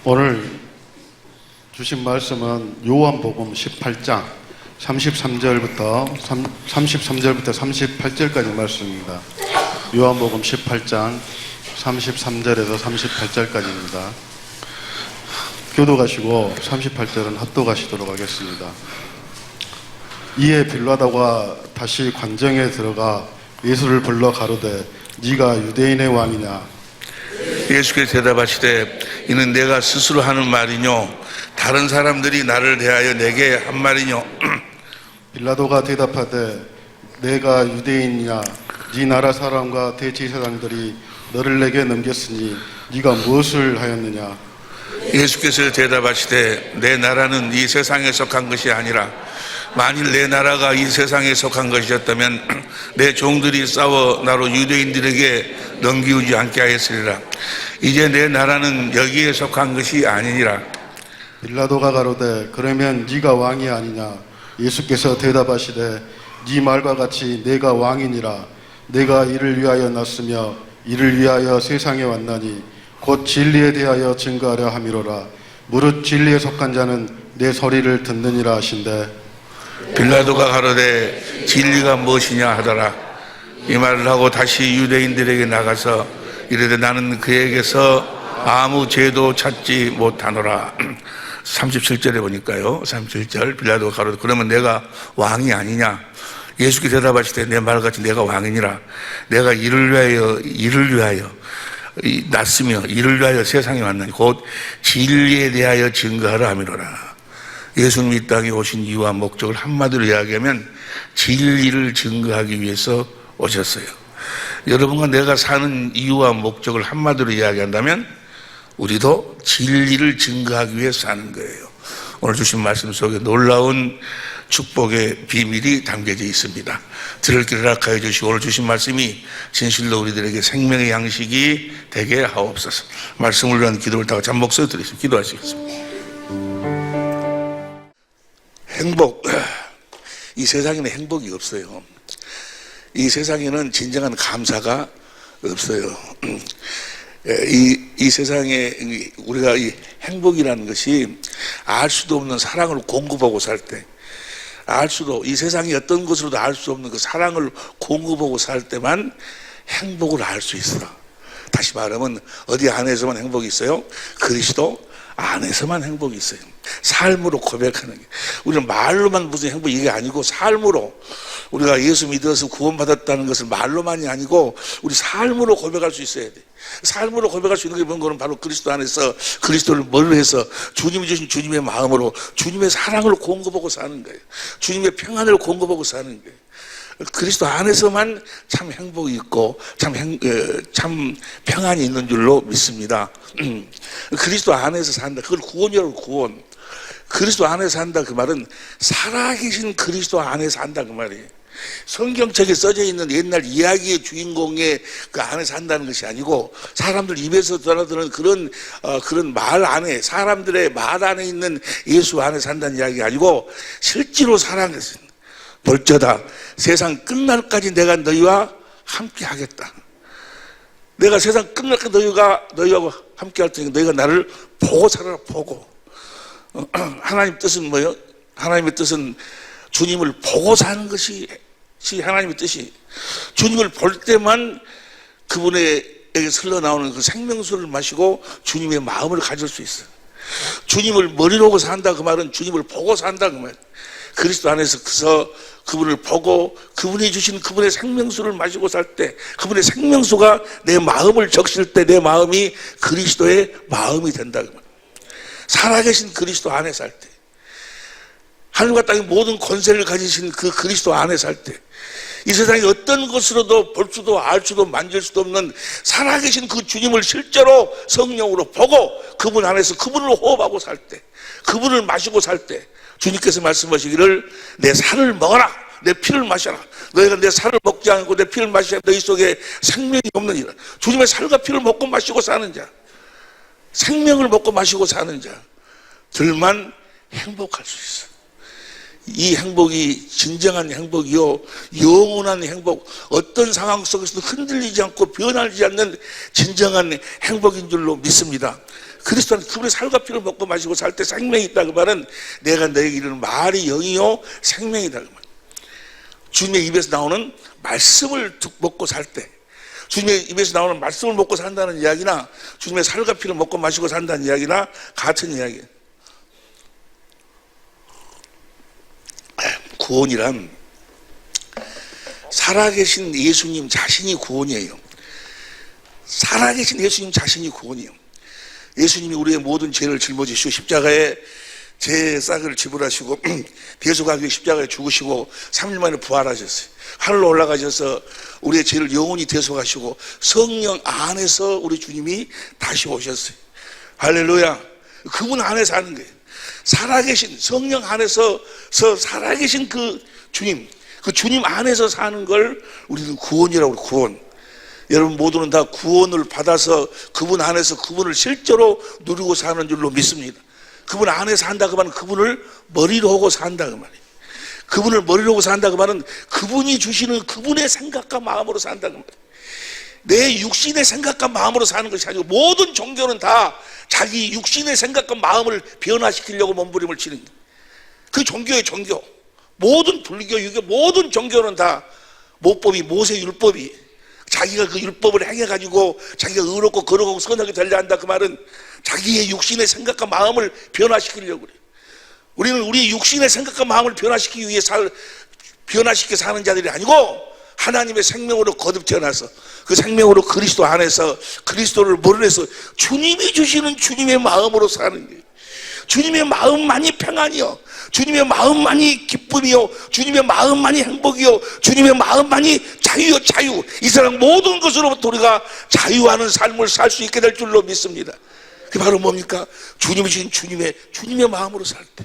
오늘 주신 말씀은 요한복음 18장 33절부터 38절까지 말씀입니다. 요한복음 18장 33절에서 38절까지입니다. 교도가시고 38절은 합독하시도록 하겠습니다. 이에 빌라도가 다시 관정에 들어가 예수를 불러 가로되 네가 유대인의 왕이냐. 예수께서 대답하시되 이는 내가 스스로 하는 말이뇨 다른 사람들이 나를 대하여 내게 한 말이뇨. 빌라도가 대답하되 내가 유대인이냐. 네 나라 사람과 대제사장들이 너를 내게 넘겼으니 네가 무엇을 하였느냐. 예수께서 대답하시되 내 나라는 이 세상에 속한 것이 아니라 만일 내 나라가 이 세상에 속한 것이었다면 내 종들이 싸워 나로 유대인들에게 넘기우지 않게 하였으리라. 이제 내 나라는 여기에 속한 것이 아니니라. 빌라도가 가로되 그러면 네가 왕이 아니냐. 예수께서 대답하시되 네 말과 같이 내가 왕이니라. 내가 이를 위하여 났으며 이를 위하여 세상에 왔나니 곧 진리에 대하여 증거하려 함이로라. 무릇 진리에 속한 자는 내 소리를 듣느니라 하신대. 빌라도가 가로되 진리가 무엇이냐 하더라. 이 말을 하고 다시 유대인들에게 나가서 이르되 나는 그에게서 아무 죄도 찾지 못하노라. 37절에 보니까요, 37절 빌라도가 가로되 그러면 내가 왕이 아니냐. 예수께서 대답하시되 내 말같이 내가 왕이니라. 내가 이를 위하여 났으며 이를 위하여 세상에 왔나니 곧 진리에 대하여 증거하라 함이로라. 예수님이 이 땅에 오신 이유와 목적을 한마디로 이야기하면 진리를 증거하기 위해서 오셨어요. 여러분과 내가 사는 이유와 목적을 한마디로 이야기한다면 우리도 진리를 증거하기 위해서 사는 거예요. 오늘 주신 말씀 속에 놀라운 축복의 비밀이 담겨져 있습니다. 들을 길을 허락하여 주시고 오늘 주신 말씀이 진실로 우리들에게 생명의 양식이 되게 하옵소서. 말씀을 위한 기도를 다가 잠목서 드리겠습니다. 기도하시겠습니다. 행복, 이 세상에는 행복이 없어요. 이 세상에는 진정한 감사가 없어요. 이 세상에 우리가 이 행복이라는 것이 알 수도 없는 사랑을 공급하고 살 때, 이 세상이 어떤 것으로도 알 수 없는 그 사랑을 공급하고 살 때만 행복을 알 수 있어. 다시 말하면 어디 안에서만 행복이 있어요? 그리스도 안에서만 행복이 있어요. 삶으로 고백하는 게. 우리는 말로만 무슨 행복 이게 아니고 삶으로 우리가 예수 믿어서 구원받았다는 것을 말로만이 아니고 우리 삶으로 고백할 수 있어야 돼. 삶으로 고백할 수 있는 게 뭔가는 바로 그리스도 안에서 그리스도를 머리로 해서 주님이 주신 주님의 마음으로 주님의 사랑을 공급하고 사는 거예요. 주님의 평안을 공급하고 사는 거예요. 그리스도 안에서만 참 행복이 있고 참 평안이 있는 줄로 믿습니다. 그리스도 안에서 산다. 그걸 구원이라고 구원. 그리스도 안에서 산다 그 말은 살아계신 그리스도 안에서 산다 그 말이에요. 성경책에 써져 있는 옛날 이야기의 주인공의 그 안에서 산다는 것이 아니고 사람들 입에서 떠나드는 그런 말 안에 사람들의 말 안에 있는 예수 안에 산다는 이야기가 아니고 실제로 살아계신 볼저다 세상 끝날까지 내가 너희와 함께 하겠다. 내가 세상 끝날까지 너희하고 함께 할 테니까 너희가 나를 보고 살아라. 보고. 하나님 뜻은 뭐예요? 하나님의 뜻은 주님을 보고 사는 것이 하나님의 뜻이. 주님을 볼 때만 그분에게 흘러나오는 그 생명수를 마시고 주님의 마음을 가질 수 있어요. 주님을 머리로 산다 그 말은 주님을 보고 산다 그 말. 그리스도 안에서 그분을 보고 그분이 주신 그분의 생명수를 마시고 살 때 그분의 생명수가 내 마음을 적실 때 내 마음이 그리스도의 마음이 된다 그 말. 살아계신 그리스도 안에 살 때 하늘과 땅의 모든 권세를 가지신 그 그리스도 안에 살 때 이 세상에 어떤 것으로도 볼 수도 알 수도 만질 수도 없는 살아계신 그 주님을 실제로 성령으로 보고 그분 안에서 그분을 호흡하고 살 때 그분을 마시고 살 때 주님께서 말씀하시기를 내 살을 먹어라 내 피를 마셔라. 너희가 내 살을 먹지 않고 내 피를 마셔야 너희 속에 생명이 없느니라. 주님의 살과 피를 먹고 마시고 사는 자, 생명을 먹고 마시고 사는 자들만 행복할 수 있어. 이 행복이 진정한 행복이요 영원한 행복, 어떤 상황 속에서도 흔들리지 않고 변하지 않는 진정한 행복인 줄로 믿습니다. 그리스도 안에서 그분의 살과 피를 먹고 마시고 살 때 생명이 있다 그 말은 내가 너에게 이르는 말이 영이요 생명이다 그 말. 주님의 입에서 나오는 말씀을 먹고 살 때, 주님의 입에서 나오는 말씀을 먹고 산다는 이야기나 주님의 살과 피를 먹고 마시고 산다는 이야기나 같은 이야기예요. 구원이란 살아계신 예수님 자신이 구원이에요. 살아계신 예수님 자신이 구원이에요. 예수님이 우리의 모든 죄를 짊어지시고 십자가에 제 싹을 지불하시고 대속하기 위해 십자가에 죽으시고 3일 만에 부활하셨어요. 하늘로 올라가셔서 우리의 죄를 영원히 대속하시고 성령 안에서 우리 주님이 다시 오셨어요. 할렐루야. 그분 안에서 하는 거예요. 살아계신 성령 안에서 살아계신 그 주님 안에서 사는 걸 우리는 구원이라고 그래요. 구원. 여러분 모두는 다 구원을 받아서 그분 안에서 그분을 실제로 누리고 사는 줄로 믿습니다. 그분 안에 산다 그 말은 그분을 머리로 하고 산다 그 말이에요. 그분을 머리로 하고 산다 그 말은 그분이 주시는 그분의 생각과 마음으로 산다 그 말이에요. 내 육신의 생각과 마음으로 사는 것이 아니고 모든 종교는 다 자기 육신의 생각과 마음을 변화시키려고 몸부림을 치는 거예요. 그 종교의 종교. 모든 불교, 유교, 모든 종교는 다 모법이 모세율법이 자기가 그 율법을 행해가지고 자기가 의롭고 거룩하고 선하게 되려 한다 그 말은 자기의 육신의 생각과 마음을 변화시키려고 그래요. 우리는 우리의 육신의 생각과 마음을 변화시키기 위해 변화시켜 사는 자들이 아니고 하나님의 생명으로 거듭 태어나서 그 생명으로 그리스도 안에서 그리스도를 머리로 해서 주님이 주시는 주님의 마음으로 사는 거예요. 주님의 마음만이 평안이요, 주님의 마음만이 기쁨이요, 주님의 마음만이 행복이요, 주님의 마음만이 자유요, 자유. 이 세상 모든 것으로부터 우리가 자유하는 삶을 살 수 있게 될 줄로 믿습니다. 그게 바로 뭡니까? 주님이 주신 주님의 마음으로 살 때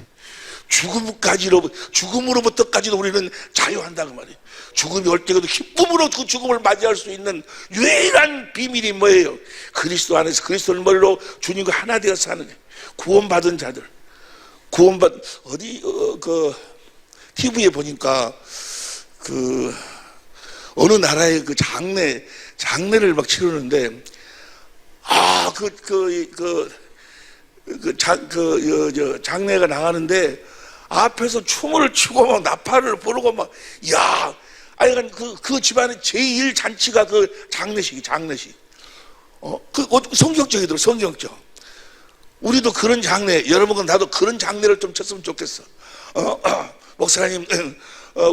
죽음으로부터까지도 우리는 자유한다고 말이에요. 죽음이 올 때에도 기쁨으로 그 죽음을 맞이할 수 있는 유일한 비밀이 뭐예요? 그리스도 안에서 그리스도를 머리로 주님과 하나 되어 사는 거예요. 구원받은 자들, TV에 보니까 어느 나라의 그 장례를 막 치르는데 장례가 나가는데 앞에서 춤을 추고 막 나팔을 부르고 막 그 집안의 제일 잔치가 그 장례식. 성경적이더라고, 성경적. 우리도 그런 장례, 여러분과 나도 그런 장례를 좀 쳤으면 좋겠어. 목사님,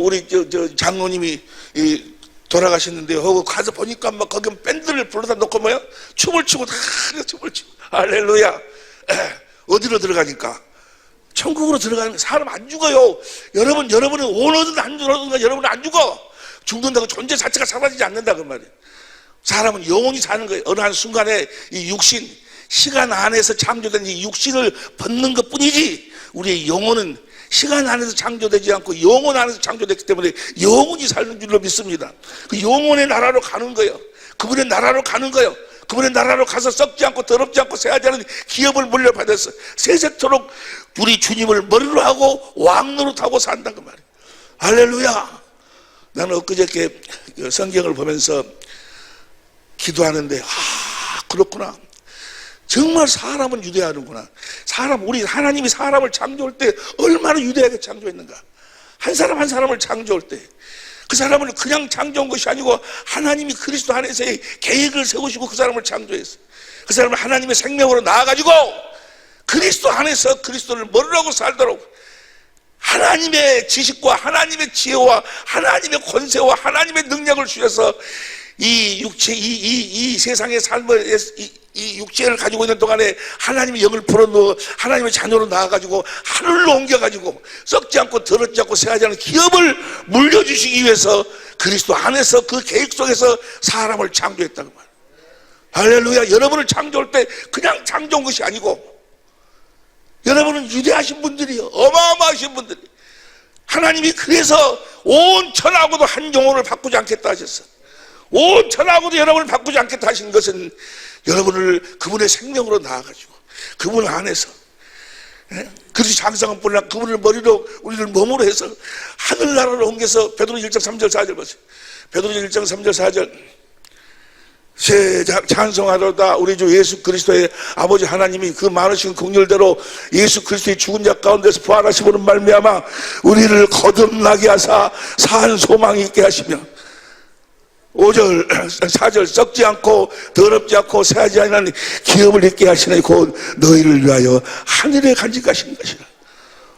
우리 장로님이 돌아가셨는데 거기 가서 보니까 막 거기 밴드를 불러다 놓고 춤을 추고 할렐루야. 어디로 들어가니까? 천국으로 들어가는 사람 안 죽어요. 여러분은 원하든 안 죽어든 여러분은 안 죽어. 죽는다고 존재 자체가 사라지지 않는다 그 말이에요. 사람은 영원히 사는 거예요. 어느 한 순간에 이 육신, 시간 안에서 창조된 이 육신을 벗는 것 뿐이지 우리의 영혼은 시간 안에서 창조되지 않고 영혼 안에서 창조됐기 때문에 영원히 사는 줄로 믿습니다. 그 영혼의 나라로 가는 거예요. 그분의 나라로 가는 거예요. 그분의 나라로 가서 썩지 않고 더럽지 않고 새하지 않은 기업을 물려받아서 세세토록 우리 주님을 머리로 하고 왕노릇하고 산다 그 말이에요. 할렐루야. 나는 엊그저께 성경을 보면서 기도하는데 그렇구나. 정말 사람은 유대하는구나. 우리 하나님이 사람을 창조할 때 얼마나 유대하게 창조했는가. 한 사람 한 사람을 창조할 때 그 사람을 그냥 창조한 것이 아니고 하나님이 그리스도 안에서의 계획을 세우시고 그 사람을 창조했어요. 그 사람을 하나님의 생명으로 낳아가지고 그리스도 안에서 그리스도를 머리로 하고 살도록 하나님의 지식과 하나님의 지혜와 하나님의 권세와 하나님의 능력을 주셔서 이 육체, 이 세상의 삶을, 이 육체를 가지고 있는 동안에 하나님의 영을 불어넣어 하나님의 자녀로 나와가지고 하늘로 옮겨가지고 썩지 않고 더럽지 않고 새하지 않은 기업을 물려주시기 위해서 그리스도 안에서 그 계획 속에서 사람을 창조했다고 말이에요. 할렐루야. 여러분을 창조할 때 그냥 창조한 것이 아니고 여러분은 유대하신 분들이요, 어마어마하신 분들이 하나님이 그래서 온 천하고도 한 영혼을 바꾸지 않겠다 하셨어. 온 천하고도 여러분을 바꾸지 않겠다 하신 것은 여러분을 그분의 생명으로 낳아가지고 그분 안에서 그리스도 장성한 뿐 아니라 그분을 머리로 우리를 몸으로 해서 하늘나라로 옮겨서 베드로 1장 3절 4절 보세요. 베드로 1장 3절 4절 찬송하도다. 우리 주 예수 그리스도의 아버지 하나님이 그 많으신 긍휼대로 예수 그리스도의 죽은 자 가운데서 부활하심으로 말미암아 우리를 거듭나게 하사 산 소망이 있게 하시며 5절 4절 썩지 않고 더럽지 않고 새하지 않는 기업을 있게 하시니 곧 너희를 위하여 하늘에 간직하신 것이라.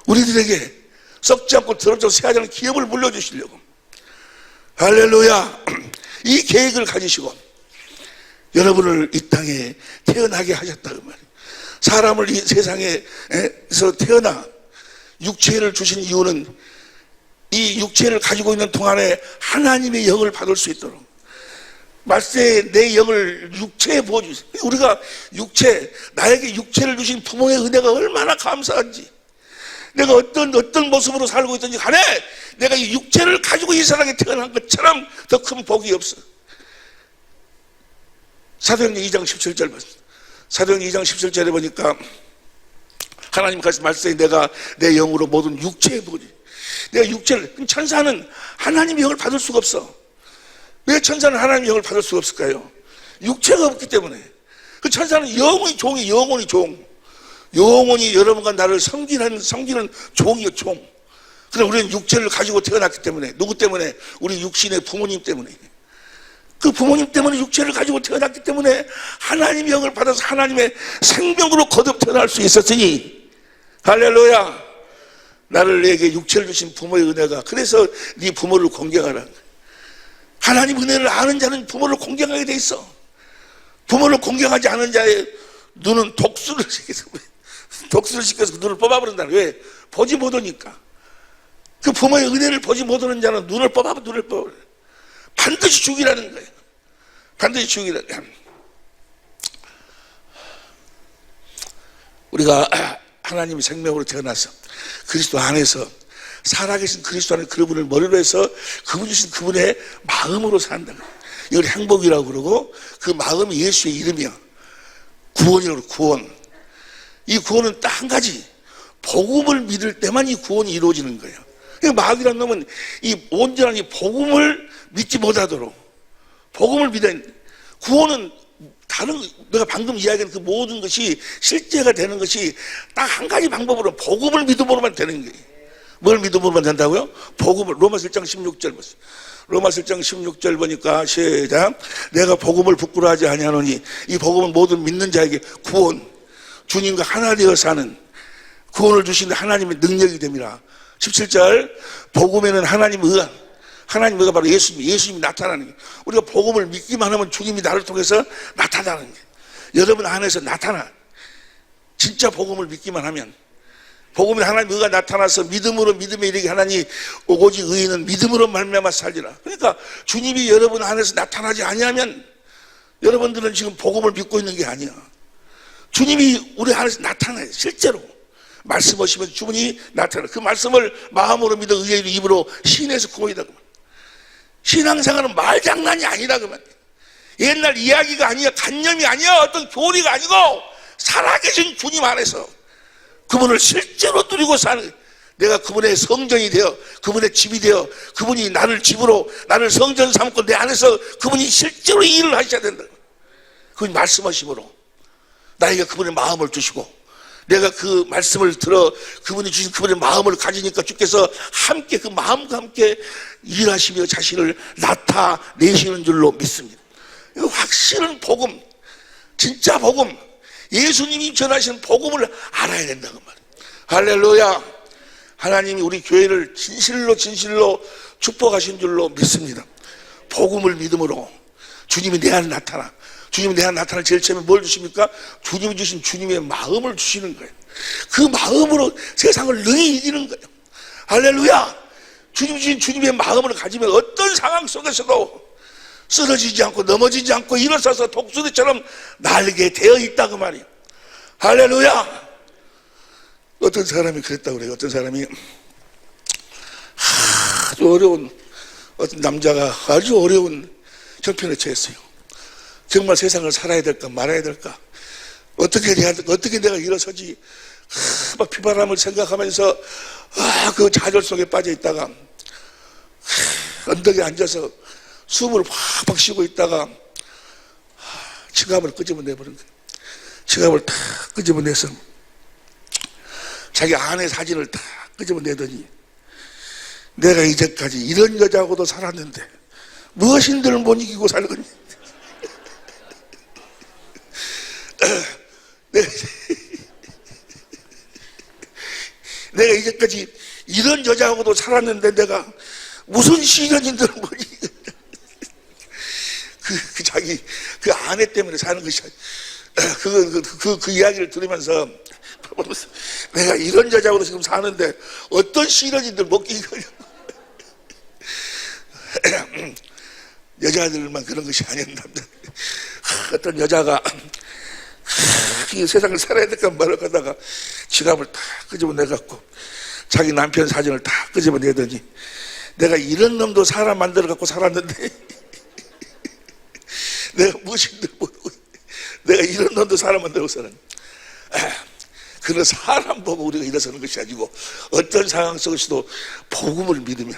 우리들에게 썩지 않고 더럽지 않고 새하지 않는 기업을 물려주시려고, 할렐루야, 이 계획을 가지시고 여러분을 이 땅에 태어나게 하셨다 그 말이에요. 사람을 이 세상에서 태어나 육체를 주신 이유는 이 육체를 가지고 있는 동안에 하나님의 영을 받을 수 있도록, 말세에 내 영을 육체에 부어주세요. 우리가 나에게 육체를 주신 부모의 은혜가 얼마나 감사한지, 내가 어떤 모습으로 살고 있든지 간에 내가 이 육체를 가지고 이 세상에 태어난 것처럼 더 큰 복이 없어. 사도행전 2장 17절 봤습니다. 사도행전 2장 17절에 보니까 하나님 말씀에 내가 내 영으로 모든 육체에 보지. 내가 천사는 하나님의 영을 받을 수가 없어. 왜 천사는 하나님의 영을 받을 수가 없을까요? 육체가 없기 때문에. 그 천사는 영원히 종. 영원히 여러분과 나를 섬기는 종이요, 종. 그런데 우리는 육체를 가지고 태어났기 때문에, 누구 때문에? 우리 육신의 부모님 때문에. 그 부모님 때문에 육체를 가지고 태어났기 때문에 하나님의 영을 받아서 하나님의 생명으로 거듭 태어날 수 있었으니, 할렐루야, 내게 육체를 주신 부모의 은혜가, 그래서 네 부모를 공경하라. 하나님 은혜를 아는 자는 부모를 공경하게 돼 있어. 부모를 공경하지 않은 자의 눈은 독수를 시켜서 눈을 뽑아버린다. 왜? 보지 못하니까. 그 부모의 은혜를 보지 못하는 자는 눈을 뽑아버려. 반드시 죽이라는 거예요. 반드시 죽이라는 거예요. 우리가 하나님의 생명으로 태어나서 그리스도 안에서 살아계신 그리스도 안에 그분을 머리로 해서 그분 주신 그분의 마음으로 산다. 이걸 행복이라고 그러고, 그 마음이 예수의 이름이야. 구원이라고 그러고, 구원. 이 구원은 딱 한 가지, 복음을 믿을 때만 이 구원이 이루어지는 거예요. 그러니까 마귀란 놈은 이 온전한 이 복음을 믿지 못하도록, 복음을 믿어야, 구원은 내가 방금 이야기한 그 모든 것이 실제가 되는 것이 딱 한 가지 방법으로 복음을 믿음으로만 되는 거예요. 뭘 믿음으로만 된다고요? 복음을. 로마서 1장 16절 보세요. 로마서 1장 16절 보니까 시작. 내가 복음을 부끄러워하지 아니하노니 이 복음은 모든 믿는 자에게 구원, 주님과 하나 되어 사는 구원을 주시는 하나님의 능력이 됩니다. 17절. 복음에는 하나님의 의가 바로 예수님이 나타나는 거예요. 우리가 복음을 믿기만 하면 주님이 나를 통해서 나타나는 거예요. 여러분 안에서 나타나. 진짜 복음을 믿기만 하면, 복음에 하나님의 의가 나타나서 믿음에 이르게 하나니 오직 의인은 믿음으로 말미암아 살리라. 그러니까 주님이 여러분 안에서 나타나지 아니하면 여러분들은 지금 복음을 믿고 있는 게 아니야. 주님이 우리 안에서 나타나요. 실제로 말씀하시면 주님이 나타나. 그 말씀을 마음으로 믿어 의의 입으로 시인해서 구원이다. 신앙생활은 말장난이 아니라 그만. 옛날 이야기가 아니야, 간념이 아니야, 어떤 교리가 아니고 살아계신 주님 안에서 그분을 실제로 누리고 사는, 내가 그분의 성전이 되어 그분의 집이 되어 그분이 나를 집으로, 나를 성전 삼고 내 안에서 그분이 실제로 이 일을 하셔야 된다. 그분이 말씀하심으로 나에게 그분의 마음을 주시고, 내가 그 말씀을 들어 그분이 주신 그분의 마음을 가지니까 주께서 함께 그 마음과 함께 일하시며 자신을 나타내시는 줄로 믿습니다. 이거 확실한 복음, 진짜 복음, 예수님이 전하시는 복음을 알아야 된다고 말이에요. 할렐루야. 하나님이 우리 교회를 진실로 축복하신 줄로 믿습니다. 복음을 믿음으로 주님이 내 안에 나타나. 주님이 내 안에 나타날 제일 처음에 뭘 주십니까? 주님이 주신 주님의 마음을 주시는 거예요. 그 마음으로 세상을 능히 이기는 거예요. 할렐루야. 주님이 주신 주님의 마음을 가지면 어떤 상황 속에서도 쓰러지지 않고 넘어지지 않고 일어서서 독수리처럼 날게 되어 있다고 말이에요. 할렐루야. 어떤 사람이 그랬다고 그래요. 어떤 사람이 아주 어려운, 어떤 남자가 아주 어려운 형편에 처했어요. 정말 세상을 살아야 될까 말아야 될까, 어떻게 내가 일어서지, 막 비바람을 생각하면서 그 좌절 속에 빠져 있다가 언덕에 앉아서 숨을 팍팍 쉬고 있다가 지갑을 끄집어내버린 거예요. 지갑을 다 끄집어내서 자기 아내 사진을 다 끄집어내더니 내가 이제까지 이런 여자하고도 살았는데 무엇인들 못 이기고 살거니. 내가 이제까지 이런 여자하고도 살았는데 내가 무슨 시련인들 못 이기고 자기 그 아내 때문에 사는 것이 그 이야기를 들으면서 내가 이런 여자하고도 지금 사는데 어떤 시련인들 못 이기고. 여자들만 그런 것이 아니었나. 어떤 여자가 이 세상을 살아야 될까 말을 하다가 지갑을 다 끄집어내갖고 자기 남편 사진을 다 끄집어내더니 내가 이런 놈도 사람 만들어갖고 살았는데 내가 무엇인들 모르고 내가 이런 놈도 사람 만들고 살았는데. 그런 사람 보고 우리가 일어서는 것이 아니고 어떤 상황 속에서도 복음을 믿으면,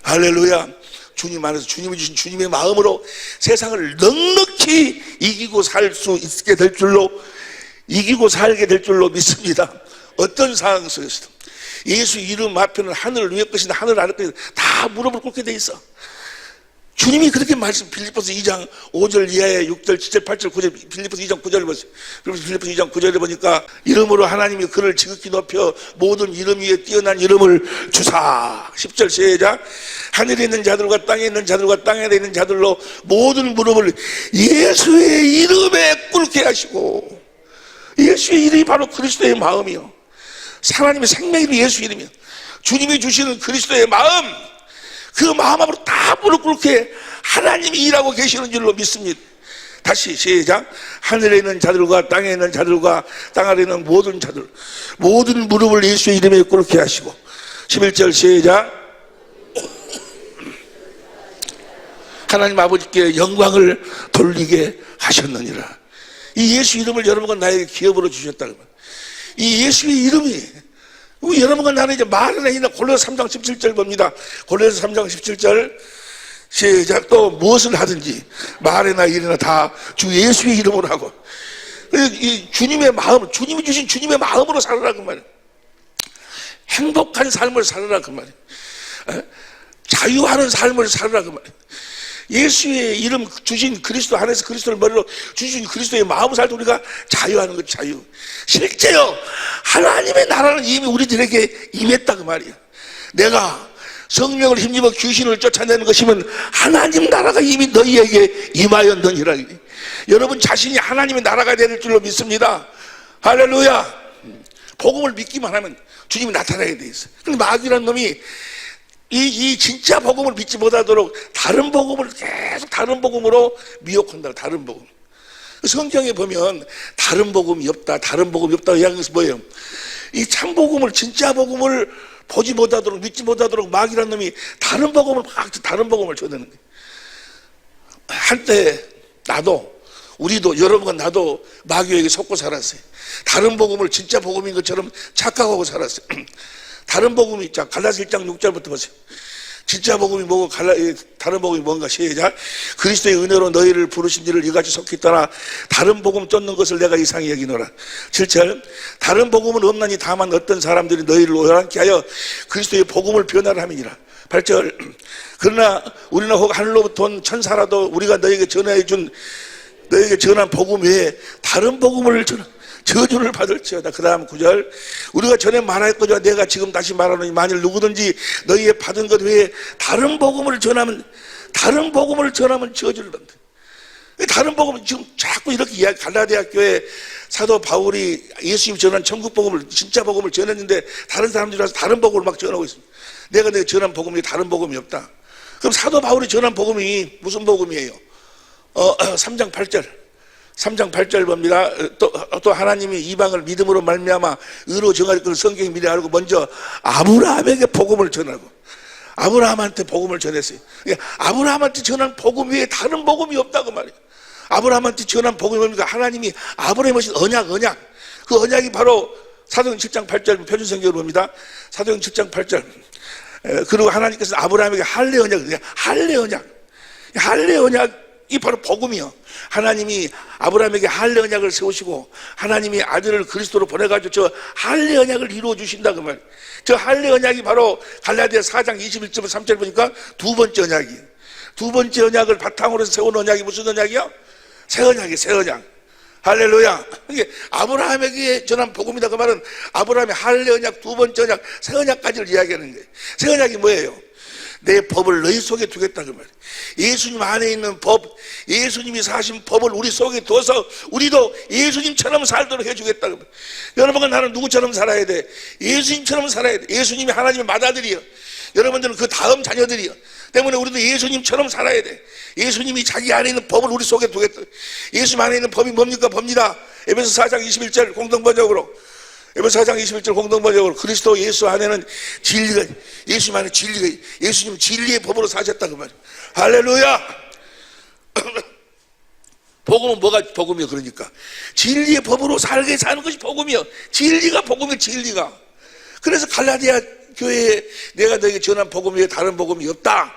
할렐루야, 주님 안에서 주님이 주신 주님의 마음으로 세상을 넉넉히 이기고 살 수 있게 될 줄로, 이기고 살게 될 줄로 믿습니다. 어떤 상황 속에서도 예수 이름 앞에는 하늘 위의 것이나 하늘 아래 것이나 다 무릎을 꿇게 돼 있어. 주님이 그렇게 말씀, 빌립보서 2장 5절 이하에 6절, 7절, 8절, 9절, 빌립보서 2장 9절을 보세요. 빌립보서 2장 9절에 보니까 이름으로 하나님이 그를 지극히 높여 모든 이름 위에 뛰어난 이름을 주사. 10절 시작. 하늘에 있는 자들과 땅에 있는 자들과 땅에 있는 자들로 모든 무릎을 예수의 이름에 꿇게 하시고, 예수의 이름이 바로 그리스도의 마음이요, 하나님의 생명이 예수 이름이요, 주님이 주시는 그리스도의 마음, 그 마음으로 다 무릎 꿇게 하나님이 일하고 계시는 줄로 믿습니다. 다시 시작. 하늘에 있는 자들과 땅에 있는 자들과 땅 아래 있는 모든 자들, 모든 무릎을 예수의 이름에 꿇게 하시고. 11절 시작. 하나님 아버지께 영광을 돌리게 하셨느니라. 이 예수 이름을 여러분과 나에게 기업으로 주셨다는 거예요. 이 예수의 이름이, 여러분과 나는 이제 말은 있나. 골로새 3장 17절 봅니다. 골로새 3장 17절 시작. 또 무엇을 하든지 말이나 일이나 다 주 예수의 이름으로 하고. 이 주님의 마음, 주님이 주신 주님의 마음으로 살아라 그 말이에요. 행복한 삶을 살아라 그 말이에요. 자유하는 삶을 살아라 그 말이에요. 예수의 이름 주신 그리스도 안에서 그리스도를 머리로 주신 그리스도의 마음을 살 때 우리가 자유하는 것, 자유. 실제요, 하나님의 나라는 이미 우리들에게 임했다 그 말이에요. 내가 성령을 힘입어 귀신을 쫓아내는 것이면 하나님 나라가 이미 너희에게 임하였느니라. 여러분 자신이 하나님의 나라가 될 줄로 믿습니다. 할렐루야. 복음을 믿기만 하면 주님이 나타나게 돼 있어요. 그런데 마귀라는 놈이 이 진짜 복음을 믿지 못하도록 다른 복음을 계속 다른 복음으로 미혹한다. 다른 복음. 성경에 보면 다른 복음이 없다, 다른 복음이 없다 이야기하는 것이 뭐예요? 이 참 복음을, 진짜 복음을 보지 못하도록, 믿지 못하도록 마귀라는 놈이 다른 복음을 전하는 거예요. 한때 나도, 우리도, 여러분과 나도 마귀에게 속고 살았어요. 다른 복음을 진짜 복음인 것처럼 착각하고 살았어요. 다른 복음이 있자. 갈라디아 1장 6절부터 보세요. 진짜 복음이 뭐고 다른 복음이 뭔가 시작. 그리스도의 은혜로 너희를 부르신 이를 이같이 속히 떠나 다른 복음 쫓는 것을 내가 이상히 여기노라. 7절. 다른 복음은 없나니 다만 어떤 사람들이 너희를 오해하게 하여 그리스도의 복음을 변화를 함이니라. 8절. 그러나 우리는 혹 하늘로부터 온 천사라도 우리가 너희에게 전한 복음 외에 다른 복음을 저주를 받을지어다. 그 다음 9절. 우리가 전에 말하였거니와 내가 지금 다시 말하노니 만일 누구든지 너희의 받은 것 외에 다른 복음을 전하면 저주를 받는다. 다른 복음은 지금 자꾸 이렇게 이야기, 갈라디아 교회 사도 바울이 예수님 전한 천국 복음을, 진짜 복음을 전했는데 다른 사람들이 와서 다른 복음을 막 전하고 있습니다. 내가 전한 복음이 다른 복음이 없다. 그럼 사도 바울이 전한 복음이 무슨 복음이에요? 3장 8절 봅니다. 또 하나님이 이방을 믿음으로 말미암아 의로 정할 것을 성경이 미리 알고 먼저 아브라함에게 복음을 전하고, 아브라함한테 복음을 전했어요. 아브라함한테 전한 복음 외에 다른 복음이 없다고 말이에요. 아브라함한테 전한 복음이 뭡니까? 하나님이 아브라함의 언약. 그 언약이 바로 사도행 7장 8절 표준 성경을 봅니다. 사도행 7장 8절. 그리고 하나님께서 아브라함에게 할례 언약이 이게 바로 복음이요. 하나님이 아브라함에게 할례 언약을 세우시고 하나님이 아들을 그리스도로 보내가지고 저 할례 언약을 이루어 주신다 그 말. 저 할례 언약이 바로 갈라디아 4장 21절 3절 보니까 두 번째 언약이에요. 두 번째 언약을 바탕으로 세운 언약이 무슨 언약이요? 새 언약이에요. 새 언약. 할렐루야. 이게 아브라함에게 전한 복음이다 그 말은 아브라함의 할례 언약, 두 번째 언약, 새 언약까지를 이야기하는 거예요. 새 언약이 뭐예요? 내 법을 너희 속에 두겠다 그 말이에요. 예수님 안에 있는 법, 예수님이 사신 법을 우리 속에 둬서 우리도 예수님처럼 살도록 해주겠다 그 말이에요. 여러분과 나는 누구처럼 살아야 돼? 예수님처럼 살아야 돼. 예수님이 하나님의 맏아들이요. 여러분들은 그 다음 자녀들이요. 때문에 우리도 예수님처럼 살아야 돼. 예수님이 자기 안에 있는 법을 우리 속에 두겠다. 예수님 안에 있는 법이 뭡니까? 법니다. 에베소 4장 21절 공동번역으로, 에베소 4장 21절 공동번역으로 그리스도 예수 안에는 진리가, 예수님 안에 진리가, 예수님 진리의 법으로 사셨다 그 말이에요. 할렐루야. 복음은 뭐가 복음이요? 그러니까 진리의 법으로 살게 사는 것이 복음이요. 진리가 복음이요. 진리가. 그래서 갈라디아 교회에 내가 너에게 전한 복음 외에 다른 복음이 없다.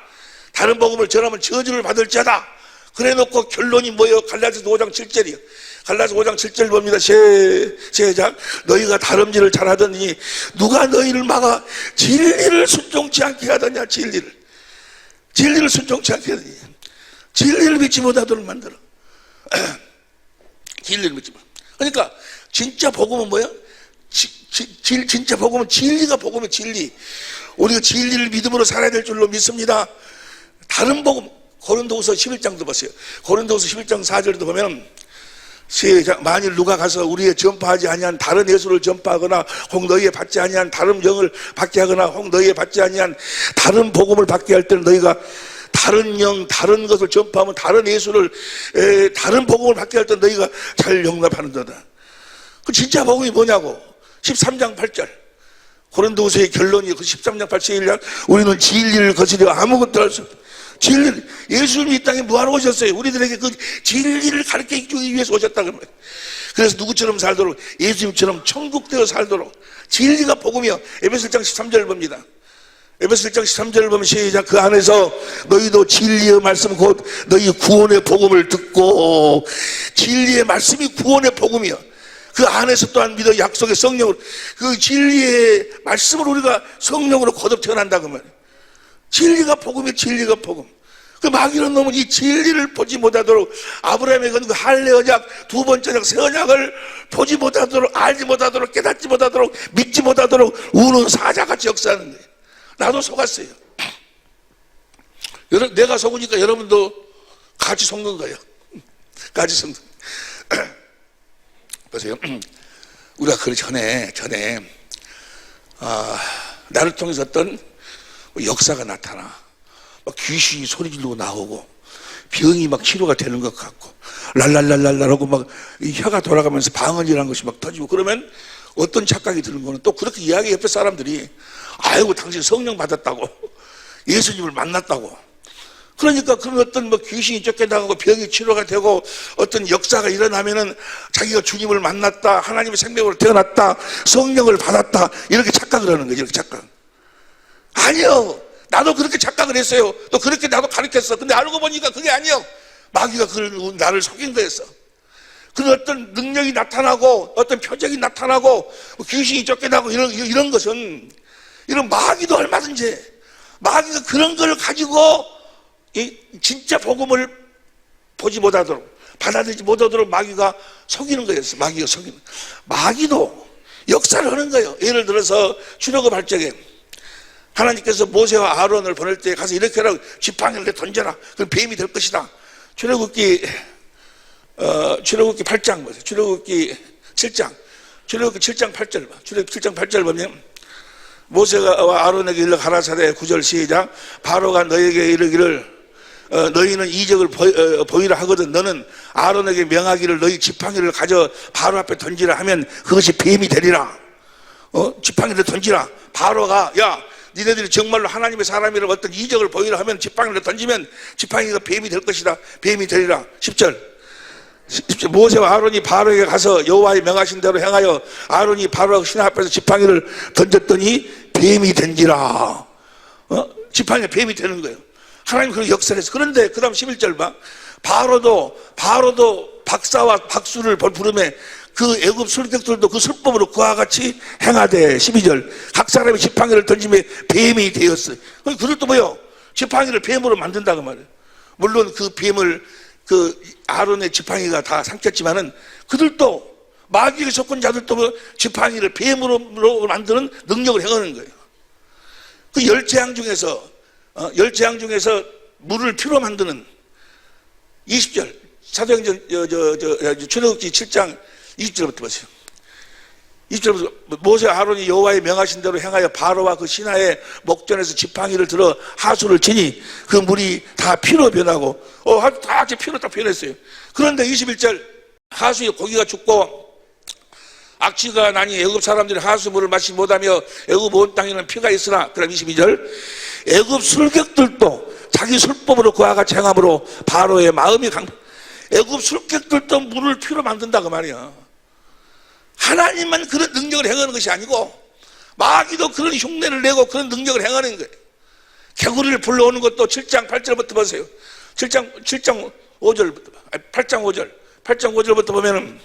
다른 복음을 전하면 저주를 받을 자다. 그래 놓고 결론이 뭐예요? 갈라디아서 5장 7절이요. 갈라디아서 5장 7절 봅니다. 시작. 너희가 다름질을 잘하더니 누가 너희를 막아 진리를 순종치 않게 하더냐. 진리를 순종치 않게 하더니 진리를 믿지 못하도록 만들어. 진리를 믿지 못. 그러니까 진짜 복음은 뭐야? 진짜 복음은 진리가 복음의 진리. 우리가 진리를 믿음으로 살아야 될 줄로 믿습니다. 다른 복음, 고린도후서 11장도 보세요. 고린도후서 11장 4절도 보면 시작. 만일 누가 가서 우리의 전파하지 아니한 다른 예수를 전파하거나 혹 너희에 받지 아니한 다른 영을 받게 하거나 혹 너희에 받지 아니한 다른 복음을 받게 할 때는 너희가 다른 영, 다른 것을 전파하면 다른 예수를 다른 복음을 받게 할 때 너희가 잘 용납하는도다. 그 진짜 복음이 뭐냐고. 13장 8절 고린도후서의 결론이 그 13장 8절 우리는 진리를 거스려 아무것도 할 수 없다. 진리, 예수님이 이 땅에 뭐하러 오셨어요? 우리들에게 그 진리를 가르쳐주기 위해서 오셨다는 거예요. 그래서 누구처럼 살도록, 예수님처럼 천국되어 살도록 진리가 복음이요. 에베소 1장 13절을 봅니다. 에베소 1장 13절을 보면 시작. 그 안에서 너희도 진리의 말씀 곧 너희 구원의 복음을 듣고, 진리의 말씀이 구원의 복음이요. 그 안에서 또한 믿어 약속의 성령으로, 그 진리의 말씀을 우리가 성령으로 거듭 태어난다 그 말이에요. 진리가 복음이에요. 진리가 복음. 그 마귀는 놈은 이 진리를 보지 못하도록, 아브라함에게 그 할례 언약, 두 번째 언약, 새 언약을 보지 못하도록, 알지 못하도록, 깨닫지 못하도록, 믿지 못하도록 우는 사자같이 역사하는 거예요. 나도 속았어요. 내가 속으니까 여러분도 같이 속는 거예요. 같이 속는 거예요. 보세요. 우리가 그 전에 나를 통해서 어떤 역사가 나타나, 막 귀신이 소리 지르고 나오고 병이 막 치료가 되는 것 같고 랄랄랄랄라라고 막 혀가 돌아가면서 방언이라는 것이 막 터지고 그러면 어떤 착각이 드는 거는 또 그렇게 이야기 옆에 사람들이 아이고 당신 성령 받았다고 예수님을 만났다고 그러니까 그런 어떤 뭐 귀신이 쫓겨나가고 병이 치료가 되고 어떤 역사가 일어나면은 자기가 주님을 만났다, 하나님의 생명으로 태어났다, 성령을 받았다 이렇게 착각을 하는 거죠. 이렇게 착각. 아니요. 나도 그렇게 착각을 했어요. 또 그렇게 나도 가르쳤어. 근데 알고 보니까 그게 아니요. 마귀가 나를 속인 거였어. 그런 어떤 능력이 나타나고 어떤 표적이 나타나고 귀신이 쫓겨나고 이런 것은 이런 마귀도 얼마든지 마귀가 그런 걸 가지고 진짜 복음을 보지 못하도록 받아들이지 못하도록 마귀가 속이는 거였어. 마귀가 속이는. 마귀도 역사를 하는 거예요. 예를 들어서 출애굽 할 적에 하나님께서 모세와 아론을 보낼 때 가서 이렇게 하라고 지팡이를 던져라. 그럼 뱀이 될 것이다. 출애굽기 8장 보세요. 출애굽기 7장 8절 봐. 출애굽기 7장 8절 보면 모세와 아론에게 일러 가라사대 9절 시작. 바로가 너에게 이르기를 너희는 이적을 보이라 하거든 너는 아론에게 명하기를 너희 지팡이를 가져 바로 앞에 던지라 하면 그것이 뱀이 되리라. 지팡이를 던지라. 바로가 야 니네들이 정말로 하나님의 사람이라고 어떤 이적을 보이라 하면 지팡이를 던지면 지팡이가 뱀이 될 것이다. 뱀이 되리라. 10절 모세와 아론이 바로에게 가서 여호와의 명하신 대로 행하여 아론이 바로 신 앞에서 지팡이를 던졌더니 뱀이 된지라. 지팡이가 뱀이 되는 거예요. 하나님 그런 역사를 했어. 그런데 그 다음 11절 봐. 바로도 박사와 박수를 부르며 그 애굽 술객들도 그 술법으로 그와 같이 행하되 12절 각 사람이 지팡이를 던지며 뱀이 되었어요. 그들도 뭐요? 지팡이를 뱀으로 만든다고 말이에요. 물론 그 뱀을 그 아론의 지팡이가 다 삼켰지만은 그들도 마귀에게 속한 자들도 뭐 지팡이를 뱀으로 만드는 능력을 행하는 거예요. 그 열재앙 중에서 물을 피로 만드는 20절 사도행전 출애굽기 7장 20절부터 보세요. 20절부터 모세 아론이 여호와의 명하신 대로 행하여 바로와 그 신하의 목전에서 지팡이를 들어 하수를 치니 그 물이 다 피로 변하고 다 피로 다 변했어요. 그런데 21절 하수에 고기가 죽고 악취가 나니 애굽 사람들이 하수물을 마시지 못하며 애굽 온 땅에는 피가 있으나 그다음 22절 애굽 술객들도 자기 술법으로 그와 같이 행함으로 바로의 마음이 애굽 술객들도 물을 피로 만든다 그 말이야. 하나님만 그런 능력을 행하는 것이 아니고 마귀도 그런 흉내를 내고 그런 능력을 행하는 거예요. 개구리를 불러오는 것도 7장 8절부터 보세요. 7장 5절부터 8장 5절부터 보면은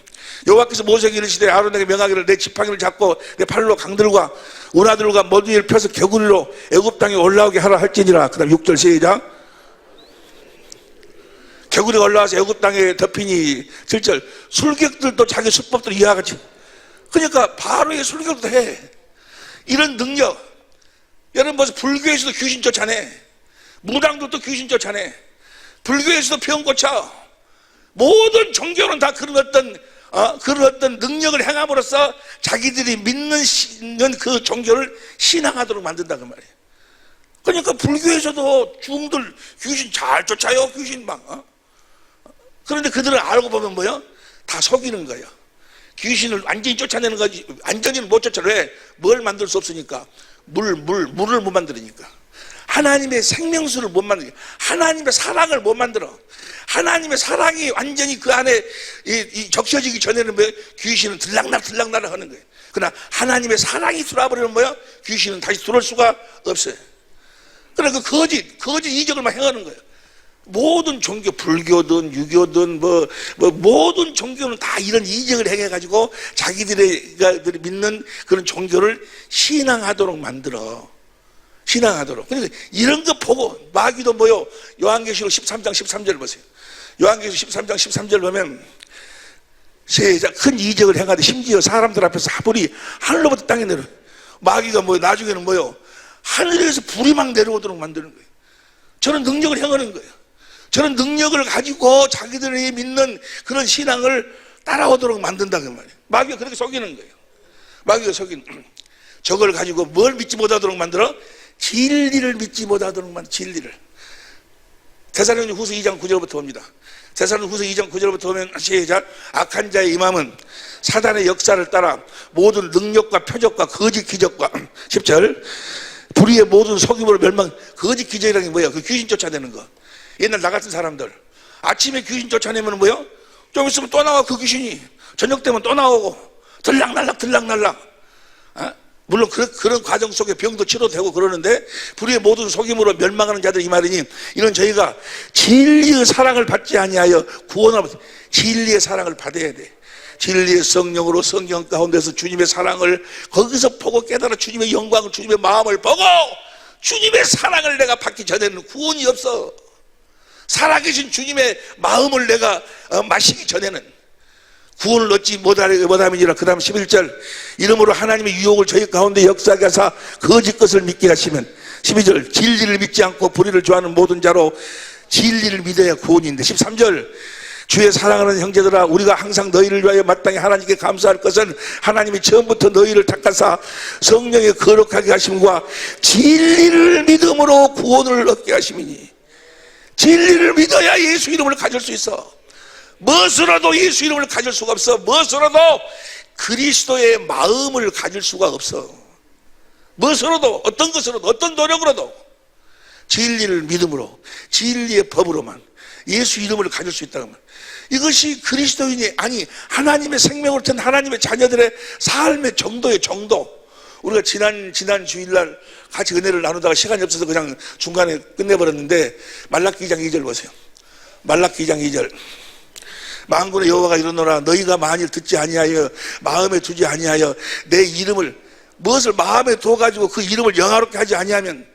여호와께서 모세에게 이르시되 아론에게 명하기를 내 지팡이를 잡고 내 팔로 강들과 운하들과 모든 일을 펴서 개구리로 애굽 땅에 올라오게 하라 할지니라. 그다음 6절 시작. 개구리가 올라와서 애굽 땅에 덮이니 7절 술객들도 자기 술법대로 이와 같이 그러니까 바로의 술객도 해. 이런 능력 여러분 벌써 불교에서도 귀신 쫓아내, 무당들도 귀신 쫓아내, 불교에서도 병 고쳐. 모든 종교는 다 그런 어떤 능력을 행함으로써 자기들이 믿는 그 종교를 신앙하도록 만든다 그 말이에요. 그러니까 불교에서도 중들 귀신 잘 쫓아요. 귀신 막 그런데 그들은 알고 보면 뭐요? 다 속이는 거예요. 귀신을 완전히 쫓아내는 거지. 완전히는 못 쫓아. 왜? 뭘 만들 수 없으니까. 물을 못 만들으니까. 하나님의 생명수를 못 만들어. 하나님의 사랑을 못 만들어. 하나님의 사랑이 완전히 그 안에 적셔지기 전에는 뭐예요? 귀신은 들락날 하는 거예요. 그러나 하나님의 사랑이 들어와버리면 뭐예요? 귀신은 다시 들어올 수가 없어요. 그러나 그 거짓 이적을 막 행하는 거예요. 모든 종교, 불교든 유교든 모든 종교는 다 이런 이적을 행해가지고 자기들이 믿는 그런 종교를 신앙하도록 만들어. 신앙하도록. 그러니까 이런 거 보고 마귀도 뭐요? 요한계시록 13장 13절 보세요. 요한계시록 13장 13절 보면 세자 큰 이적을 행하되 심지어 사람들 앞에서 불이 하늘로부터 땅에 내려. 마귀가 나중에는 뭐요? 하늘에서 불이 막 내려오도록 만드는 거예요. 저는 능력을 행하는 거예요. 저는 능력을 가지고 자기들이 믿는 그런 신앙을 따라오도록 만든다 그 말이에요. 마귀가 그렇게 속이는 거예요. 마귀가 속이는 거예요. 저걸 가지고 뭘 믿지 못하도록 만들어? 진리를 믿지 못하도록 만들어. 진리를. 데살로니가 후서 2장 9절부터 봅니다. 데살로니가 후서 2장 9절부터 보면 시작. 악한 자의 임함은 사단의 역사를 따라 모든 능력과 표적과 거짓 기적과 10절 불의의 모든 속임으로 멸망. 거짓 기적이라는 게 뭐야? 그 귀신 쫓아내는 거. 옛날 나 같은 사람들 아침에 귀신 쫓아내면 뭐요? 좀 있으면 또 나와. 그 귀신이 저녁 되면 또 나오고 들락날락 물론 그런 과정 속에 병도 치료되고 그러는데 불의의 모든 속임으로 멸망하는 자들 이 말이니 이런 저희가 진리의 사랑을 받지 아니하여 구원을 진리의 사랑을 받아야 돼. 진리의 성령으로 성경 가운데서 주님의 사랑을 거기서 보고 깨달아 주님의 영광을 주님의 마음을 보고 주님의 사랑을 내가 받기 전에는 구원이 없어. 살아계신 주님의 마음을 내가 마시기 전에는 구원을 얻지 못함이니라. 그 다음 11절 이러므로 하나님의 유혹을 저희 가운데 역사하게 하사 거짓 것을 믿게 하시면 12절 진리를 믿지 않고 불의를 좋아하는 모든 자로 진리를 믿어야 구원인데 13절 주의 사랑하는 형제들아 우리가 항상 너희를 위하여 마땅히 하나님께 감사할 것은 하나님이 처음부터 너희를 택하사 성령의 거룩하게 하심과 진리를 믿음으로 구원을 얻게 하심이니. 진리를 믿어야 예수 이름을 가질 수 있어. 무엇으로도 예수 이름을 가질 수가 없어. 무엇으로도 그리스도의 마음을 가질 수가 없어. 무엇으로도 어떤 것으로도 어떤 노력으로도 진리를 믿음으로 진리의 법으로만 예수 이름을 가질 수 있다는 말. 이것이 그리스도인이 아니 하나님의 생명을 튼 하나님의 자녀들의 삶의 정도의 정도. 우리가 지난 주일날 같이 은혜를 나누다가 시간이 없어서 그냥 중간에 끝내버렸는데 말라기 2장 2절 보세요. 말라기 2장 2절. 만군의 여호와가 이르노라 너희가 만일 듣지 아니하여 마음에 두지 아니하여 내 이름을 무엇을 마음에 둬가지고 그 이름을 영화롭게 하지 아니하면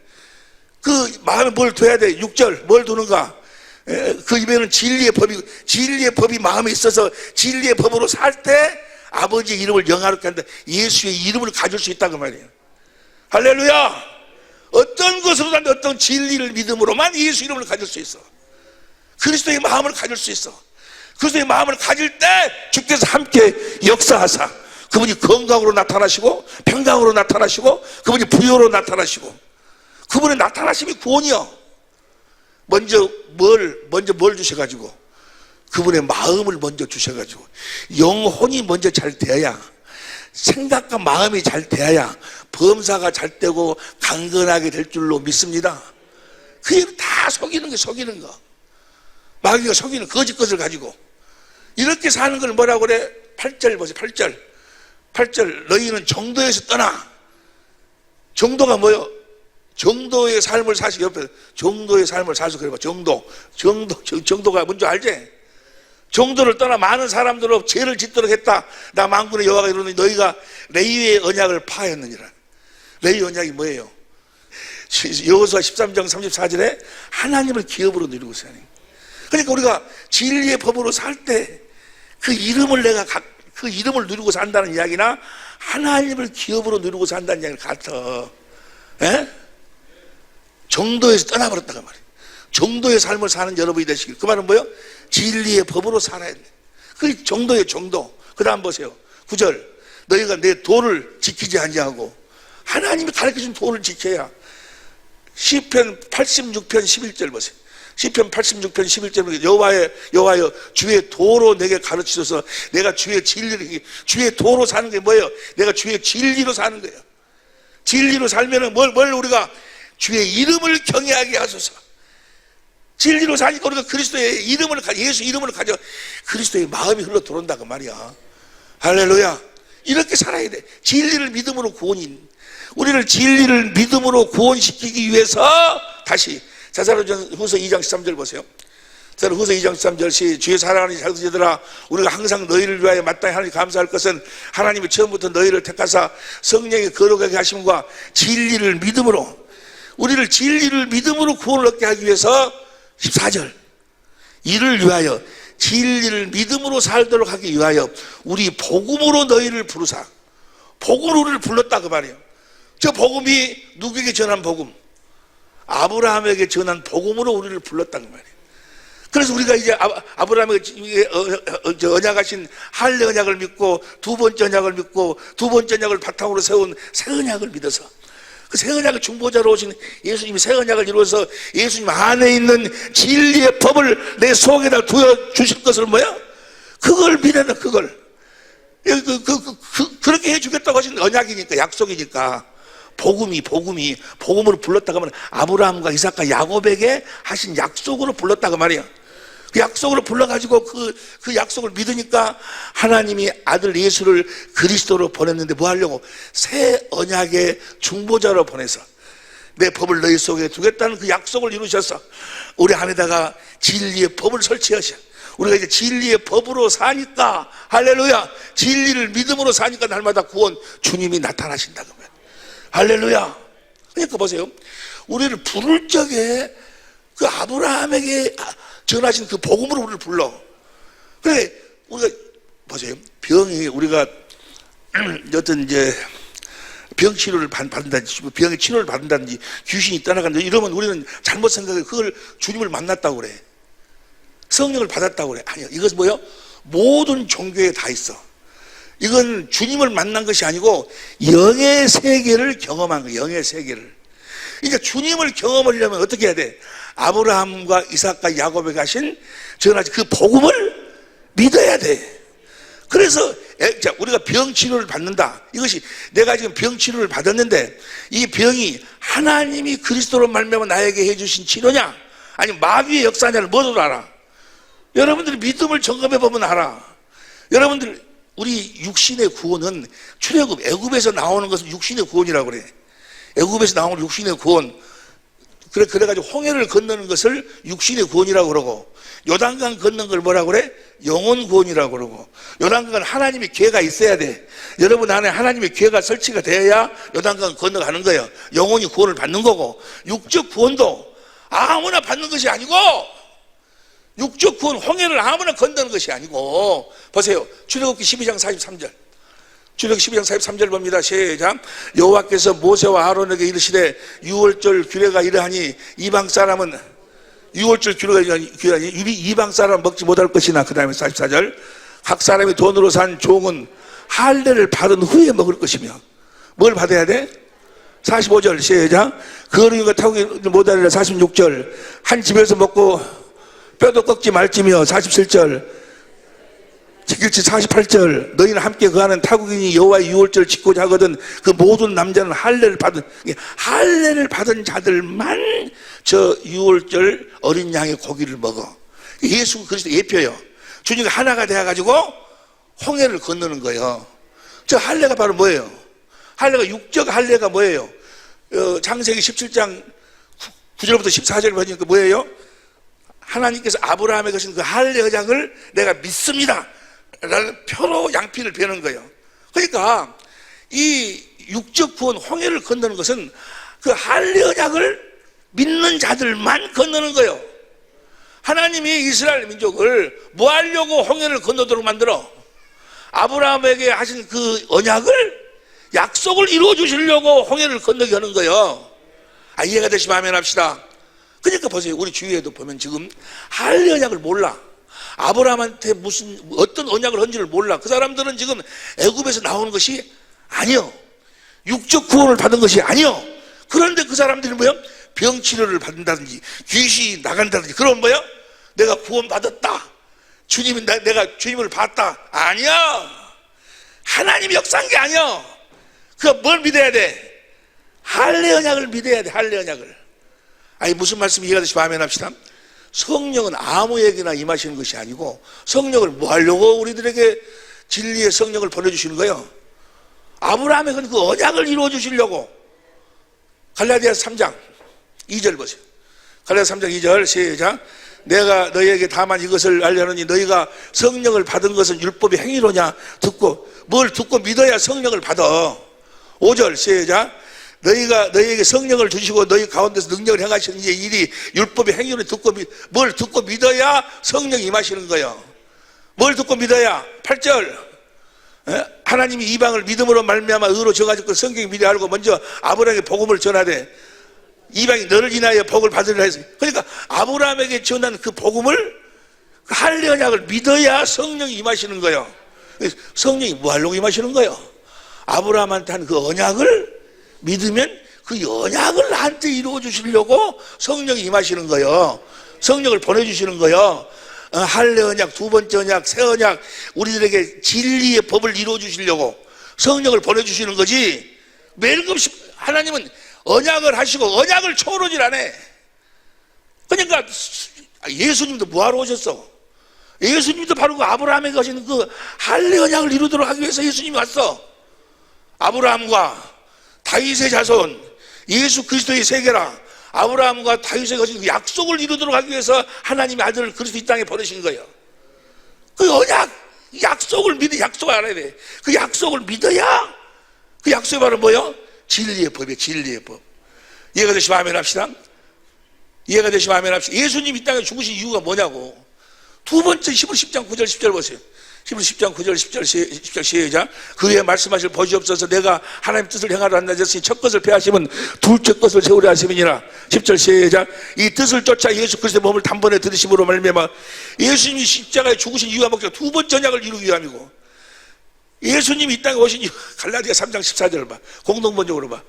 그 마음에 뭘 둬야 돼? 6절 뭘 두는가? 그 입에는 진리의 법이 마음에 있어서 진리의 법으로 살 때 아버지의 이름을 영화롭게 한다. 예수의 이름을 가질 수 있다고 말이에요. 할렐루야. 어떤 것으로든 어떤 진리를 믿음으로만 예수 이름을 가질 수 있어. 그리스도의 마음을 가질 수 있어. 그리스도의 마음을 가질 때 주께서 함께 역사하사 그분이 건강으로 나타나시고 평강으로 나타나시고 그분이 부여로 나타나시고 그분의 나타나심이 구원이요. 먼저 뭘 주셔가지고 그분의 마음을 먼저 주셔가지고 영혼이 먼저 잘 돼야 생각과 마음이 잘 돼야 범사가 잘 되고 강건하게 될 줄로 믿습니다. 그게 다 속이는 거. 마귀가 속이는 거짓 것을 가지고 이렇게 사는 걸 뭐라고 그래? 8절 보세요. 8절 너희는 정도에서 떠나. 정도가 뭐요? 정도의 삶을 사시 옆에 정도의 삶을 사서 그래 봐. 정도가 뭔지 알지? 정도를 떠나 많은 사람들로 죄를 짓도록 했다. 나 만군의 여호와가 이르노니 너희가 레위의 언약을 파했느니라. 레위 언약이 뭐예요? 여호수아 13장 34절에 하나님을 기업으로 누리고 있어요. 그러니까 우리가 진리의 법으로 살 때 그 이름을 그 이름을 누리고 산다는 이야기나 하나님을 기업으로 누리고 산다는 이야기를 같아. 에? 정도에서 떠나버렸다가 말이에요. 정도의 삶을 사는 여러분이 되시길. 그 말은 뭐예요? 진리의 법으로 살아야 돼. 그 정도의 정도. 그 다음 보세요. 9절 너희가 내 도를 지키지 아니하고 하나님이 가르쳐준 도를 지켜야. 시편 86편 11절 보세요. 시편 86편 11절에 여호와여 주의 도로 내게 가르치셔서 내가 주의 도로 사는 게 뭐예요? 내가 주의 진리로 사는 거예요. 진리로 살면은 뭘 우리가 주의 이름을 경외하게 하소서. 진리로 사니까 우리가 그리스도의 이름을 예수 이름을 가져 그리스도의 마음이 흘러 들어온다 그 말이야. 할렐루야. 이렇게 살아야 돼. 진리를 믿음으로 우리를 진리를 믿음으로 구원시키기 위해서 다시 데살로니가후서 2장 13절 보세요. 데살로니가후서 2장 13절 주의 사랑하는 자들아 우리가 항상 너희를 위하여 마땅히 하나님 감사할 것은 하나님이 처음부터 너희를 택하사 성령의 거룩하게 하심과 진리를 믿음으로 우리를 진리를 믿음으로 구원을 얻게 하기 위해서 14절 이를 위하여 진리를 믿음으로 살도록 하기 위하여 우리 복음으로 너희를 부르사 복음으로 우리를 불렀다 그 말이에요. 저 복음이 누구에게 전한 복음? 아브라함에게 전한 복음으로 우리를 불렀다 그 말이에요. 그래서 우리가 이제 아브라함에게 언약하신 할례 언약을 믿고 두 번째 언약을 믿고 두 번째 언약을 바탕으로 세운 새 언약을 믿어서 그 새 언약의 중보자로 오신 예수님이 새 언약을 이루어서 예수님 안에 있는 진리의 법을 내 속에다 두어 주실 것을 뭐야? 그걸 믿어라. 그걸 그렇게 해주겠다고 하신 언약이니까 약속이니까 복음으로 불렀다고 하면 아브라함과 이삭과 야곱에게 하신 약속으로 불렀다고 말이야. 그 약속으로 불러가지고 그 약속을 믿으니까 하나님이 아들 예수를 그리스도로 보냈는데 뭐 하려고? 새 언약의 중보자로 보내서 내 법을 너희 속에 두겠다는 그 약속을 이루셔서 우리 안에다가 진리의 법을 설치하셔. 우리가 이제 진리의 법으로 사니까 할렐루야. 진리를 믿음으로 사니까 날마다 구원 주님이 나타나신다고 말이야. 할렐루야. 그러니까 보세요. 우리를 부를 적에 그 아브라함에게 전하신 그 복음으로 우리를 불러. 그래, 우리가 보세요. 병이 우리가 어떤 이제 병 치료를 받는다든지 병의 치료를 받는다든지 귀신이 떠나간다 이러면 우리는 잘못 생각해. 그걸 주님을 만났다고 그래. 성령을 받았다고 그래. 아니요. 이것은 뭐예요? 모든 종교에 다 있어. 이건 주님을 만난 것이 아니고 영의 세계를 경험한 거예요. 영의 세계를. 그러니까 주님을 경험하려면 어떻게 해야 돼? 아브라함과 이삭과 야곱에게 하신 전하신 그 복음을 믿어야 돼. 그래서 우리가 병 치료를 받는다. 이것이 내가 지금 병 치료를 받았는데 이 병이 하나님이 그리스도로 말미암아 나에게 해주신 치료냐 아니면 마귀의 역사냐를 뭐로 알아? 여러분들이 믿음을 점검해 보면 알아. 여러분들 우리 육신의 구원은 출애굽 애굽에서 나오는 것은 육신의 구원이라고 그래. 애굽에서 나오는 육신의 구원. 그래가지고 홍해를 건너는 것을 육신의 구원이라고 그러고 요단강 걷는 걸 뭐라고 그래? 영혼 구원이라고 그러고, 요단강은 하나님의 계가 있어야 돼. 여러분 안에 하나님의 계가 설치가 돼야 요단강 건너가는 거예요. 영혼이 구원을 받는 거고, 육적 구원도 아무나 받는 것이 아니고, 육적 구원 홍해를 아무나 건너는 것이 아니고, 보세요. 출애굽기 12장 43절. 출애굽기 12장 43절 봅니다. 시작. 여호와께서 모세와 아론에게 이르시되 유월절 규례가 이러하니 이방 사람은 유월절 규례가 이러하니 이방 사람은 먹지 못할 것이나, 그 다음에 44절. 각 사람이 돈으로 산 종은 할례를 받은 후에 먹을 것이며, 뭘 받아야 돼? 45절 시작. 거류가 타고 못하리라. 46절. 한 집에서 먹고 뼈도 꺾지 말지며. 47절. 지킬지. 48절. 너희는 함께 거하는 타국인이 여호와의 유월절을 지키고자 하거든 그 모든 남자는 할례를 받은 자들만 저 유월절 어린 양의 고기를 먹어. 예수 그리스도 예표요. 주님과 하나가 되어가지고 홍해를 건너는 거예요. 저 할례가 바로 뭐예요? 할례가 육적 할례가 뭐예요? 창세기 17장 9절부터 14절 보니까 뭐예요? 하나님께서 아브라함에 거신 그 할례 언약을 내가 믿습니다 라는 표로 양피를 베는 거예요. 그러니까 이 육적 구원 홍해를 건너는 것은 그 할례 언약을 믿는 자들만 건너는 거예요. 하나님이 이스라엘 민족을 뭐 하려고 홍해를 건너도록 만들어? 아브라함에게 하신 그 언약을, 약속을 이루어 주시려고 홍해를 건너게 하는 거예요. 이해가 되시면 아멘 합시다. 그러니까 보세요. 우리 주위에도 보면 지금 할례 언약을 몰라. 아브라함한테 어떤 언약을 한지를 몰라. 그 사람들은 지금 애굽에서 나오는 것이 아니요, 육적 구원을 받은 것이 아니요. 그런데 그 사람들이 뭐요? 병치료를 받는다든지 귀신이 나간다든지, 그럼 뭐요? 내가 구원 받았다, 주님이 내가 주님을 봤다. 아니야. 하나님이 역사한 게 아니야. 그거 뭘 믿어야 돼? 할례 언약을 믿어야 돼. 할례 언약을. 무슨 말씀 이해가 되시면 아멘 합시다. 성령은 아무에게나 임하시는 것이 아니고, 성령을 뭐 하려고 우리들에게 진리의 성령을 보내주시는 거예요? 아브라함에게 그 언약을 이루어 주시려고. 갈라디아서 3장 2절 보세요. 갈라디아서 3장 2절 시작. 내가 너희에게 다만 이것을 알려느니 너희가 성령을 받은 것은 율법의 행위로냐? 듣고, 뭘 듣고 믿어야 성령을 받아. 5절 시작. 너희가 너희에게 성령을 주시고 너희 가운데서 능력을 행하시는 이제 일이 율법의 행위로 뭘 듣고 믿어야 성령이 임하시는 거예요. 뭘 듣고 믿어야? 8절. 하나님이 이방을 믿음으로 말미암아 의로 정하셨고 성경이 미리 알고 먼저 아브라함에게 복음을 전하되 이방이 너를 인하여 복을 받으리라 했어요. 그러니까 아브라함에게 전한 그 복음을, 그 할례 언약을 믿어야 성령이 임하시는 거예요. 성령이 뭐 하려고 임하시는 거예요? 아브라함한테 한 그 언약을 믿으면 그 언약을 나한테 이루어 주시려고 성령이 임하시는 거예요. 성령을 보내주시는 거예요. 할례 언약, 두 번째 언약, 새 언약, 우리들에게 진리의 법을 이루어 주시려고 성령을 보내주시는 거지. 매일금씩 하나님은 언약을 하시고 언약을 초월하질 않아. 그러니까 예수님도 뭐하러 오셨어? 예수님도 바로 그 아브라함에게 가시는 그 할례 언약을 이루도록 하기 위해서 예수님이 왔어. 아브라함과 다윗의 자손, 예수 그리스도의 세계라, 아브라함과 다윗의 가진 그 약속을 이루도록 하기 위해서 하나님의 아들을 그리스도 이 땅에 보내신 거예요. 그 언약, 약속을 믿어, 약속을 알아야 돼. 그 약속을 믿어야, 그 약속이 바로 뭐예요? 진리의 법이에요. 진리의 법. 이해가 되시면 아멘 합시다. 이해가 되시면 아멘 합시다. 예수님 이 땅에 죽으신 이유가 뭐냐고. 두 번째 히브리 10장 9절 10절 보세요. 히브리 10장 9절 10절 시작. 그 후에 말씀하실 보시옵소서 내가 하나님 뜻을 행하러 한다졌으니 첫 것을 폐하시면 둘째 것을 세우려 하심이니라. 10절 시작. 이 뜻을 쫓아 예수 그리스도의 몸을 단번에 들으심으로 말미암아 예수님이 십자가에 죽으신 이유와 목적 두 번째 언약을 이루기 위함이고, 예수님이 이 땅에 오신 이유, 갈라디아 3장 14절을 봐. 공동번역으로 봐.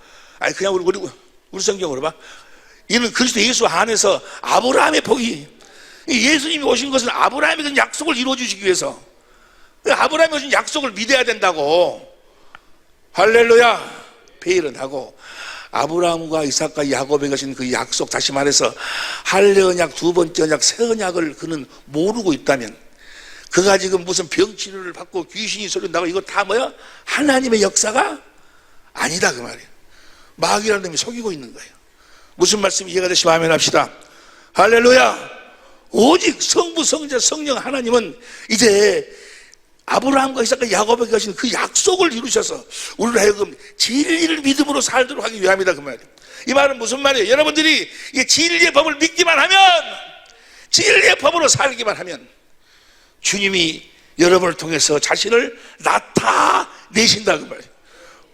그냥 우리 성경으로 봐. 이는 그리스도 예수 안에서 아브라함의 복이, 예수님이 오신 것은 아브라함의 그 약속을 이루어 주시기 위해서, 아브라함이 오신 약속을 믿어야 된다고. 할렐루야. 회의를 하고 아브라함과 이삭과 야곱에 가신 그 약속, 다시 말해서 할례 언약, 두 번째 언약, 새 언약을 그는 모르고 있다면, 그가 지금 무슨 병치료를 받고 귀신이 소리나고 이거 다 뭐야? 하나님의 역사가 아니다 그 말이에요. 마귀라는 놈이 속이고 있는 거예요. 무슨 말씀 이해가 되시면 아멘 합시다. 할렐루야. 오직 성부, 성자, 성령 하나님은 이제 아브라함과 이삭과 야곱에게 하신 그 약속을 이루셔서 우리를 하여금 진리를 믿음으로 살도록 하기 위함이다, 그 말이에요. 이 말은 무슨 말이에요? 여러분들이 이 진리의 법을 믿기만 하면, 진리의 법으로 살기만 하면 주님이 여러분을 통해서 자신을 나타내신다, 그 말이에요.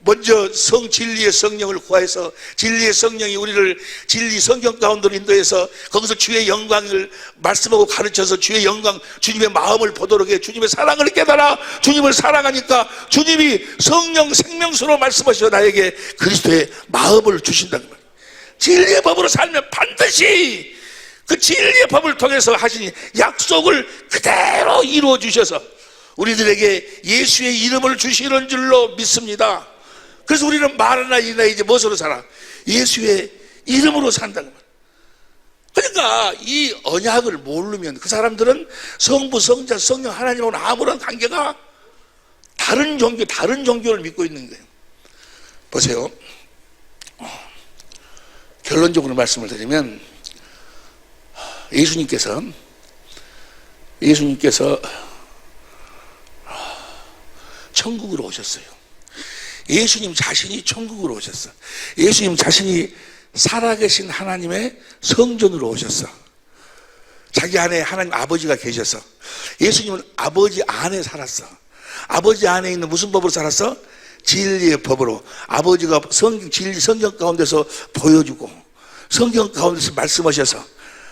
먼저 진리의 성령을 구하여서 진리의 성령이 우리를 진리 성경 가운데로 인도해서 거기서 주의 영광을 말씀하고 가르쳐서 주의 영광, 주님의 마음을 보도록 해 주님의 사랑을 깨달아 주님을 사랑하니까 주님이 성령 생명수로 말씀하셔 나에게 그리스도의 마음을 주신다는 말이에요. 진리의 법으로 살면 반드시 그 진리의 법을 통해서 하신 약속을 그대로 이루어 주셔서 우리들에게 예수의 이름을 주시는 줄로 믿습니다. 그래서 우리는 말하나 이나 이제 무엇으로 살아? 예수의 이름으로 산다는 말이에요. 그러니까 이 언약을 모르면 그 사람들은 성부, 성자, 성령 하나님하고는 아무런 관계가 다른 종교를 믿고 있는 거예요. 보세요. 결론적으로 말씀을 드리면 예수님께서 천국으로 오셨어요. 예수님 자신이 천국으로 오셨어. 예수님 자신이 살아계신 하나님의 성전으로 오셨어. 자기 안에 하나님 아버지가 계셔서 예수님은 아버지 안에 살았어. 아버지 안에 있는 무슨 법으로 살았어? 진리의 법으로. 아버지가 진리 성경 가운데서 보여주고 성경 가운데서 말씀하셔서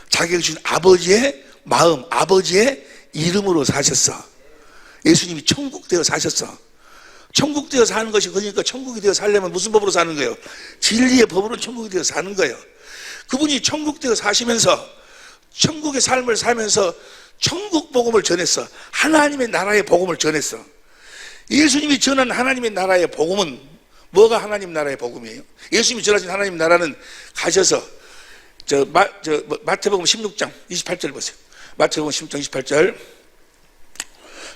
자기가 주신 아버지의 마음, 아버지의 이름으로 사셨어. 예수님이 천국 되어 사셨어. 천국 되어 사는 것이, 그러니까 천국이 되어 살려면 무슨 법으로 사는 거예요? 진리의 법으로 천국이 되어 사는 거예요. 그분이 천국 되어 사시면서 천국의 삶을 살면서 천국 복음을 전했어. 하나님의 나라의 복음을 전했어. 예수님이 전한 하나님의 나라의 복음은 뭐가 하나님 나라의 복음이에요? 예수님이 전하신 하나님 나라는 가셔서 마태복음 16장 28절 보세요. 마태복음 16장 28절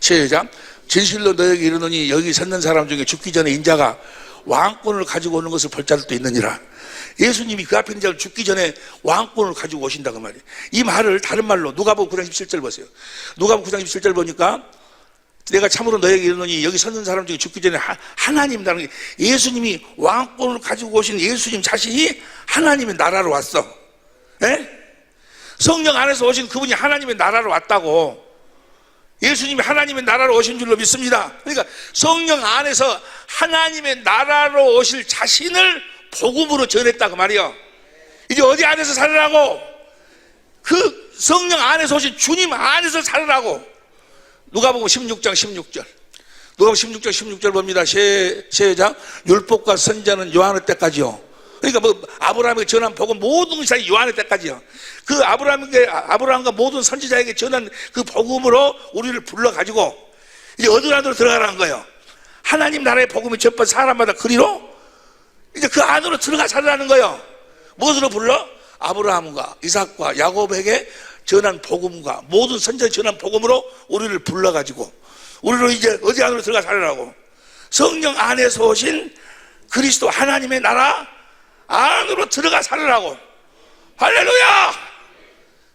시작. 진실로 너에게 이르노니 여기 섰는 사람 중에 죽기 전에 인자가 왕권을 가지고 오는 것을 볼 자들도 있느니라. 예수님이 그 앞에 있는 자를 죽기 전에 왕권을 가지고 오신다고 말이에요. 이 말을 다른 말로 누가복음 9장 17절 보세요. 누가복음 9장 17절 보니까 내가 참으로 너에게 이르노니 여기 섰는 사람 중에 죽기 전에 하나님이라는 게, 예수님이 왕권을 가지고 오신 예수님 자신이 하나님의 나라로 왔어. 에? 성령 안에서 오신 그분이 하나님의 나라로 왔다고. 예수님이 하나님의 나라로 오신 줄로 믿습니다. 그러니까 성령 안에서 하나님의 나라로 오실 자신을 복음으로 전했다고 말이요. 이제 어디 안에서 살으라고? 그 성령 안에서 오신 주님 안에서 살으라고. 누가복음 16장 16절. 누가복음 16장 16절 봅니다. 시작. 율법과 선지자는 요한의 때까지요. 그러니까 아브라함에게 전한 복음 모든 것이 요한의 때까지요. 그 아브라함과 모든 선지자에게 전한 그 복음으로 우리를 불러가지고 이제 어디 안으로 들어가라는 거예요. 하나님 나라의 복음이 전번 사람마다 그리로 이제 그 안으로 들어가 살라는 거예요. 무엇으로 불러? 아브라함과 이삭과 야곱에게 전한 복음과 모든 선지자에 전한 복음으로 우리를 불러가지고 우리로 이제 어디 안으로 들어가 살라고. 성령 안에서 오신 그리스도 하나님의 나라 안으로 들어가 살으라고. 할렐루야!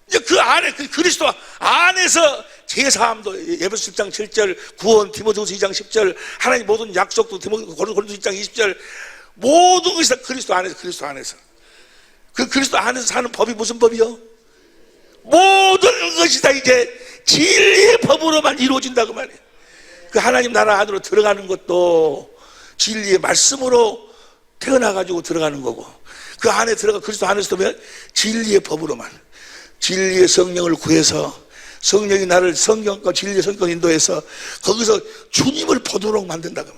이제 그 안에, 그 그리스도 안에서 제사함도 에베소 10장 7절, 구원 디모데후서 2장 10절, 하나님 모든 약속도 고린도서 2장 20절, 모든 것이 다 그리스도 안에서. 그 그리스도 안에서 사는 법이 무슨 법이요? 모든 것이 다 이제 진리의 법으로만 이루어진다고 말이에요. 그 하나님 나라 안으로 들어가는 것도 진리의 말씀으로 태어나가지고 들어가는 거고, 그 안에 들어가 그리스도 안에서 보면 진리의 법으로만, 진리의 성령을 구해서 성령이 나를 성경과 진리의 성경 인도해서 거기서 주님을 보도록 만든다고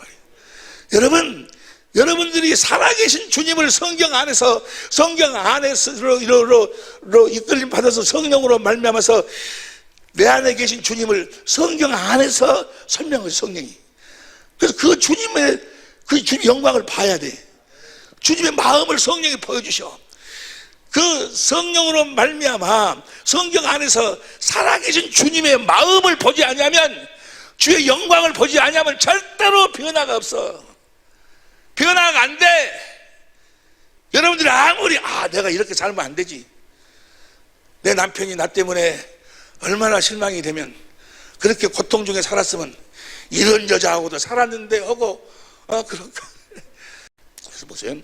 말이에요. 여러분들이 살아계신 주님을 성경 안에서 이끌림 받아서 성령으로 말미암아서 내 안에 계신 주님을 성경 안에서 설명하죠. 성령이. 그래서 그 주님의 영광을 봐야 돼. 주님의 마음을 성령이 보여주셔. 그 성령으로 말미암아 성경 안에서 살아계신 주님의 마음을 보지 아니하면, 주의 영광을 보지 아니하면 절대로 변화가 없어. 변화가 안 돼. 여러분들이 아무리 내가 이렇게 살면 안 되지, 내 남편이 나 때문에 얼마나 실망이 되면, 그렇게 고통 중에 살았으면 이런 여자하고도 살았는데 하고 그런가. 그래서 보세요,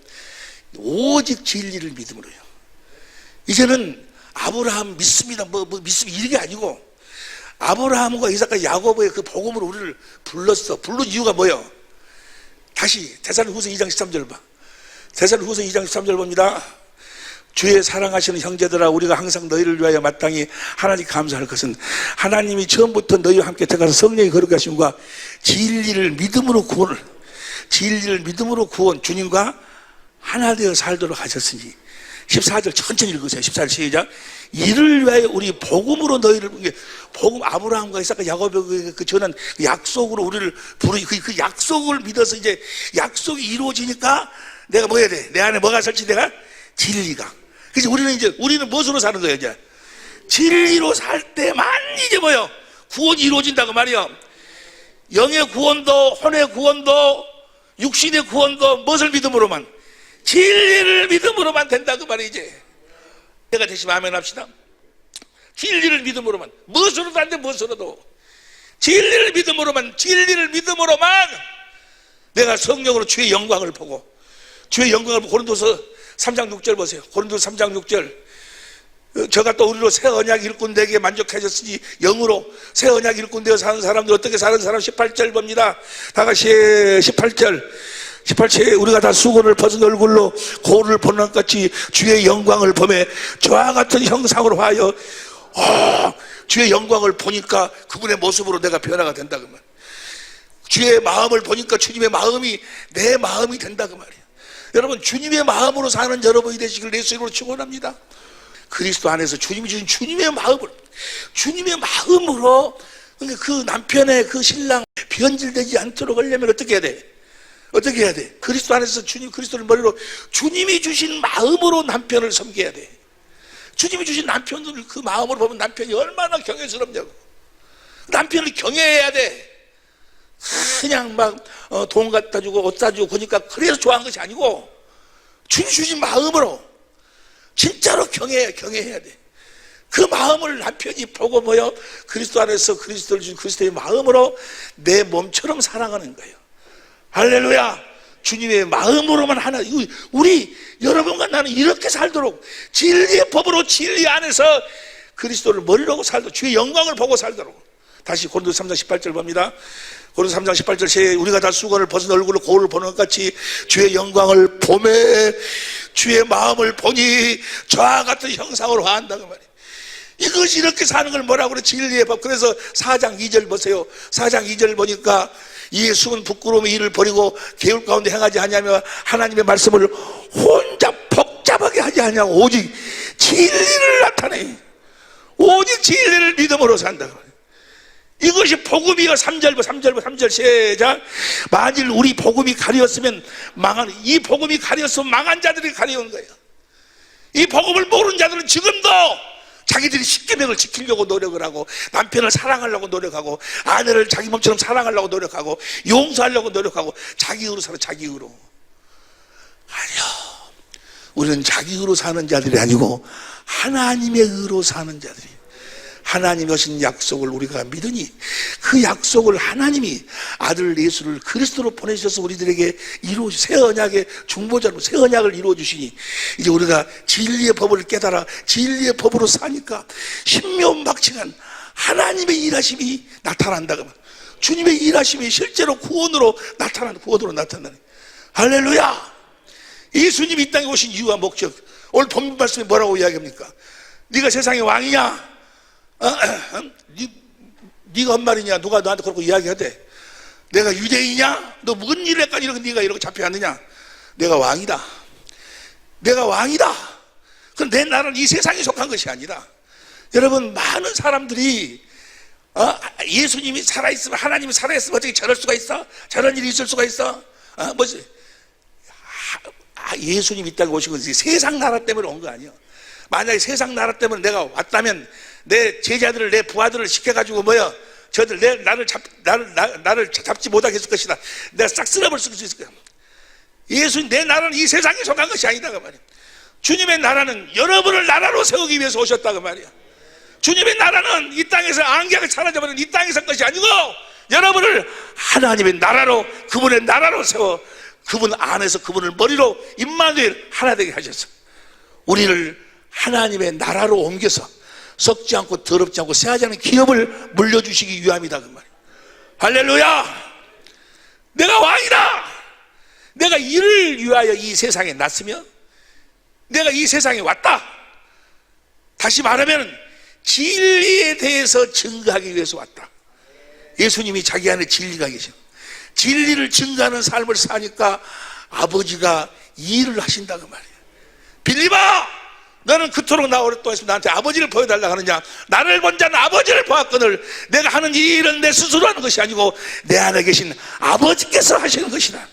오직 진리를 믿음으로요. 이제는 아브라함 믿습니다 믿습니다 이게 아니고, 아브라함과 이삭과 야곱의 그 복음으로 우리를 불렀어. 부른 이유가 뭐예요? 다시 데살로니가후서 2장 13절 봐. 데살로니가후서 2장 13절 봅니다. 주의 사랑하시는 형제들아, 우리가 항상 너희를 위하여 마땅히 하나님 감사할 것은 하나님이 처음부터 너희와 함께 택하사 성령이 거룩하게 하심과 진리를 믿음으로 구원, 주님과 하나 되어 살도록 하셨으니. 14절 천천히 읽으세요. 14절 시작. 이를 위하여 우리 복음으로 너희를, 복음, 아브라함과 이삭과 야곱의 그 전한 약속으로 우리를 부르니, 그 약속을 믿어서 이제 약속이 이루어지니까 내가 뭐 해야 돼? 내 안에 뭐가 설치돼가? 진리가. 그래서 우리는 무엇으로 사는 거예요? 이제 진리로 살 때만 이제 뭐요? 구원이 이루어진다고 말이요. 영의 구원도, 혼의 구원도, 육신의 구원도 무엇을 믿음으로만? 진리를 믿음으로만 된다고 말이에요. 이제 내가 대신 아멘 합시다. 진리를 믿음으로만, 무엇으로도 안 돼. 무엇으로도 진리를 믿음으로만 내가 성령으로 주의 영광을 보고, 고린도서 3장 6절 보세요. 고린도서 3장 6절. 저가 또 우리로 새 언약 일꾼되게 만족하셨으니 영으로 새 언약 일꾼되어 사는 사람들 어떻게 사는 사람. 18절 봅니다. 다 같이 18절에 우리가 다 수고를 벗은 얼굴로 거울을 보는 것 같이 주의 영광을 보매 저와 같은 형상으로 하여 주의 영광을 보니까 그분의 모습으로 내가 변화가 된다 그 말. 주의 마음을 보니까 주님의 마음이 내 마음이 된다 그 말이에요. 여러분, 주님의 마음으로 사는 여러분이 되시길 예수 이름으로 축원합니다. 그리스도 안에서 주님이 주신 주님의 마음으로 그 남편의 그 신랑 변질되지 않도록 하려면 어떻게 해야 돼? 그리스도 안에서 그리스도를 머리로 주님이 주신 마음으로 남편을 섬겨야 돼. 주님이 주신 남편을 그 마음으로 보면 남편이 얼마나 경외스럽냐고. 남편을 경외해야 돼. 그냥 막 돈 갖다 주고 옷 사주고 그러니까 그래서 좋아하는 것이 아니고, 주님 주신 마음으로 진짜로 경외해야 돼. 그 마음을 남편이 보고 뭐요? 그리스도 안에서 그리스도를 주신 그리스도의 마음으로 내 몸처럼 사랑하는 거예요. 할렐루야. 주님의 마음으로만 하나. 우리 여러분과 나는 이렇게 살도록, 진리의 법으로 진리 안에서 그리스도를 머리로 살도록, 주의 영광을 보고 살도록. 다시 고린도서 3장 18절 봅니다. 고린도서 3장 18절 우리가 다 수건을 벗은 얼굴로 거울을 보는 것 같이 주의 영광을 보매 주의 마음을 보니 저와 같은 형상으로 화한다고 말이에요. 이것이 이렇게 사는 걸 뭐라고 그래? 진리의 법. 그래서 4장 2절 보세요. 4장 2절 보니까 이에 숨은 부끄러움의 일을 버리고 계율 가운데 행하지 아니하며 하나님의 말씀을 혼자 복잡하게 하지 아니하고 오직 진리를 나타내. 오직 진리를 믿음으로 산다. 이것이 복음이요. 3절 시작. 만일 우리 복음이 가리었으면 이 복음이 가리었으면 망한 자들이 가려운 거예요. 이 복음을 모르는 자들은 지금도 자기들이 십계명을 지키려고 노력을 하고, 남편을 사랑하려고 노력하고, 아내를 자기 몸처럼 사랑하려고 노력하고, 용서하려고 노력하고, 자기 의로 살아. 자기 의로. 아니요, 우리는 자기 의로 사는 자들이 아니고 하나님의 의로 사는 자들이. 하나님이 하신 약속을 우리가 믿으니 그 약속을 하나님이 아들 예수를 그리스도로 보내주셔서 우리들에게 새 언약의 중보자로 새 언약을 이루어주시니, 이제 우리가 진리의 법을 깨달아 진리의 법으로 사니까 신묘막측한 하나님의 일하심이 나타난다고. 주님의 일하심이 실제로 구원으로 나타나는. 할렐루야. 예수님이 이 땅에 오신 이유와 목적, 오늘 본문 말씀이 뭐라고 이야기합니까? 네가 세상의 왕이냐? 네가 한 말이냐? 누가 너한테 그렇게 이야기하대? 내가 유대인이냐? 너 뭔 일을 했까 이렇게 네가 이렇게 잡혀왔느냐? 내가 왕이다. 그럼 내 나라는 이 세상에 속한 것이 아니라, 여러분, 많은 사람들이 예수님이 살아있으면, 하나님이 살아있으면 어떻게 저럴 수가 있어? 저런 일이 있을 수가 있어? 뭐지? 예수님이 이 땅에 오신 것이 세상 나라 때문에 온 거 아니야. 만약에 세상 나라 때문에 내가 왔다면 내 제자들을, 내 부하들을 시켜가지고 저들 나를 잡지 못하게 했을 것이다. 내가 싹 쓸어버릴 수 있을 거야. 내 나라는 이 세상에 속한 것이 아니다 그 말이야. 주님의 나라는 여러분을 나라로 세우기 위해서 오셨다 그 말이야. 주님의 나라는 이 땅에서 안개가 사라져버리는 이 땅에서 것이 아니고 여러분을 하나님의 나라로, 그분의 나라로 세워 그분 안에서 그분을 머리로 임마누엘 하나 되게 하셔서 우리를 하나님의 나라로 옮겨서 썩지 않고 더럽지 않고 새하지 않은 기업을 물려주시기 위함이다 그 말이에요. 할렐루야. 내가 왕이다. 내가 이를 위하여 이 세상에 났으며 내가 이 세상에 왔다. 다시 말하면 진리에 대해서 증거하기 위해서 왔다. 예수님이 자기 안에 진리가 계셔. 진리를 증거하는 삶을 사니까 아버지가 일을 하신다 그 말이에요. 빌리바, 너는 그토록 나 오랫동안 있으면 나한테 아버지를 보여달라고 하느냐? 나를 본 자는 아버지를 보았거늘 내가 하는 이 일은 내 스스로 하는 것이 아니고 내 안에 계신 아버지께서 하시는 것이다.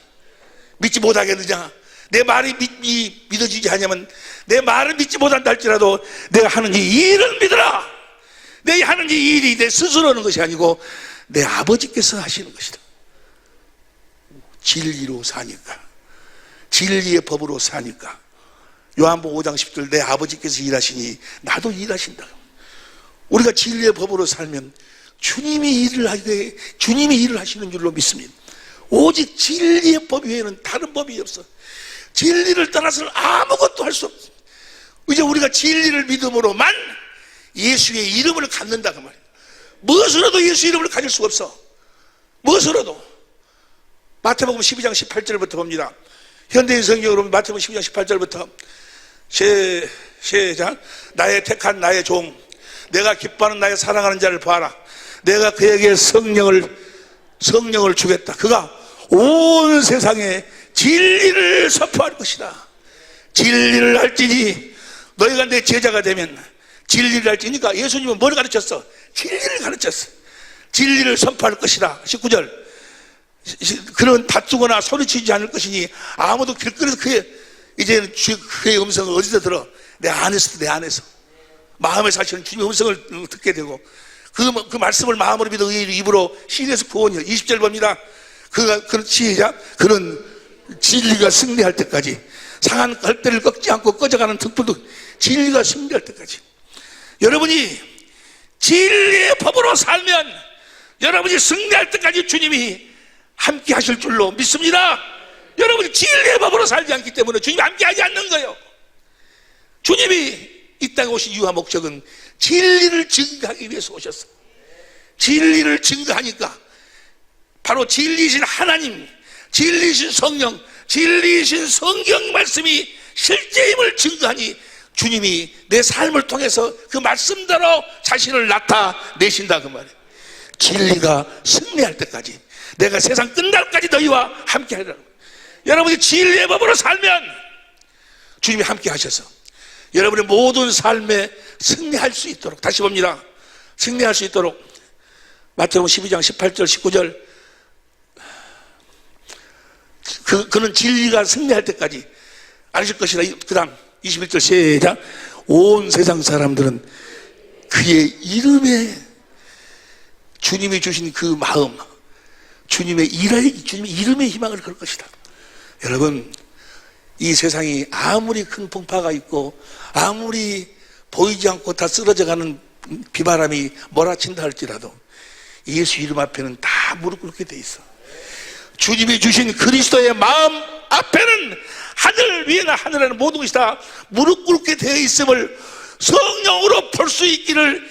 믿지 못하겠느냐? 내 말이 믿어지지 않으면 내 말을 믿지 못한다 할지라도 내가 하는 이 일을 믿으라. 내 하는 이 일이 내 스스로 하는 것이 아니고 내 아버지께서 하시는 것이다. 진리로 사니까, 진리의 법으로 사니까 요한복음 5장 10절 내 아버지께서 일하시니 나도 일하신다. 우리가 진리의 법으로 살면 주님이 일을 하게, 주님이 일을 하시는 줄로 믿습니다. 오직 진리의 법 외에는 다른 법이 없어. 진리를 떠나서는 아무것도 할 수 없어. 이제 우리가 진리를 믿음으로만 예수의 이름을 갖는다 그 말이에요. 무엇으로도 예수 이름을 가질 수가 없어. 무엇으로도. 마태복음 12장 18절부터 봅니다. 현대인 성경으로 보면 마태복음 12장 18절부터 시작. 나의 택한 나의 종, 내가 기뻐하는 나의 사랑하는 자를 봐라. 내가 그에게 성령을 주겠다. 그가 온 세상에 진리를 선포할 것이다. 진리를 알지니 너희가 내 제자가 되면 진리를 알지니까 예수님은 뭘 가르쳤어? 진리를 가르쳤어. 진리를 선포할 것이다. 19절 그런 다투거나 소리치지 않을 것이니 아무도 길거리에서 그의 음성을 어디서 들어? 내 안에서, 내 안에서 마음에 사시는 주님의 음성을 듣게 되고 그 말씀을 마음으로 믿어 입으로 시인해서 구원이요. 20절 봅니다. 그는 시작. 그는 진리가 승리할 때까지 상한 갈대를 꺾지 않고 꺼져가는 등불도 진리가 승리할 때까지. 여러분이 진리의 법으로 살면 여러분이 승리할 때까지 주님이 함께 하실 줄로 믿습니다. 여러분이 진리의 법으로 살지 않기 때문에 주님이 함께 하지 않는 거예요. 주님이 이 땅에 오신 이유와 목적은 진리를 증거하기 위해서 오셨어요. 진리를 증거하니까 바로 진리이신 하나님, 진리이신 성령, 진리이신 성경 말씀이 실제임을 증거하니 주님이 내 삶을 통해서 그 말씀대로 자신을 나타내신다 그 말이에요. 진리가 승리할 때까지 내가 세상 끝날까지 너희와 함께 하리라. 여러분이 진리의 법으로 살면 주님이 함께 하셔서 여러분의 모든 삶에 승리할 수 있도록, 다시 봅니다. 승리할 수 있도록 마태복음 12장 18절 19절 그는 진리가 승리할 때까지 아실 것이라. 그 다음 21절 시작. 온 세상 사람들은 그의 이름에 주님이 주신 그 마음, 주님의 이름의 희망을 걸 것이다. 여러분, 이 세상이 아무리 큰 풍파가 있고 아무리 보이지 않고 다 쓰러져가는 비바람이 몰아친다 할지라도 예수 이름 앞에는 다 무릎 꿇게 돼 있어. 주님이 주신 그리스도의 마음 앞에는 하늘 위에나 하늘에는 모든 것이 다 무릎 꿇게 되어 있음을 성령으로 볼 수 있기를,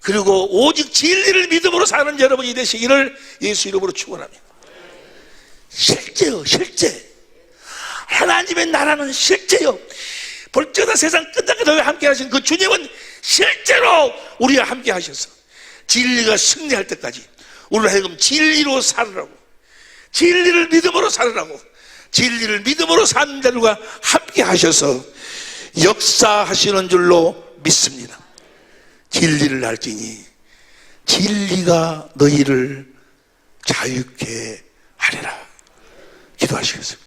그리고 오직 진리를 믿음으로 사는 여러분이 되시기를 예수 이름으로 축원합니다. 실제요, 실제. 하나님의 나라는 실제요. 볼지어다 세상 끝나기도 함께 하신 그 주님은 실제로 우리와 함께 하셔서 진리가 승리할 때까지 우리를 하여금 진리로 살으라고, 진리를 믿음으로 살으라고, 진리를 믿음으로 사는 자들과 함께 하셔서 역사하시는 줄로 믿습니다. 진리를 알지니 진리가 너희를 자유케 하리라. 기도하시겠습니다.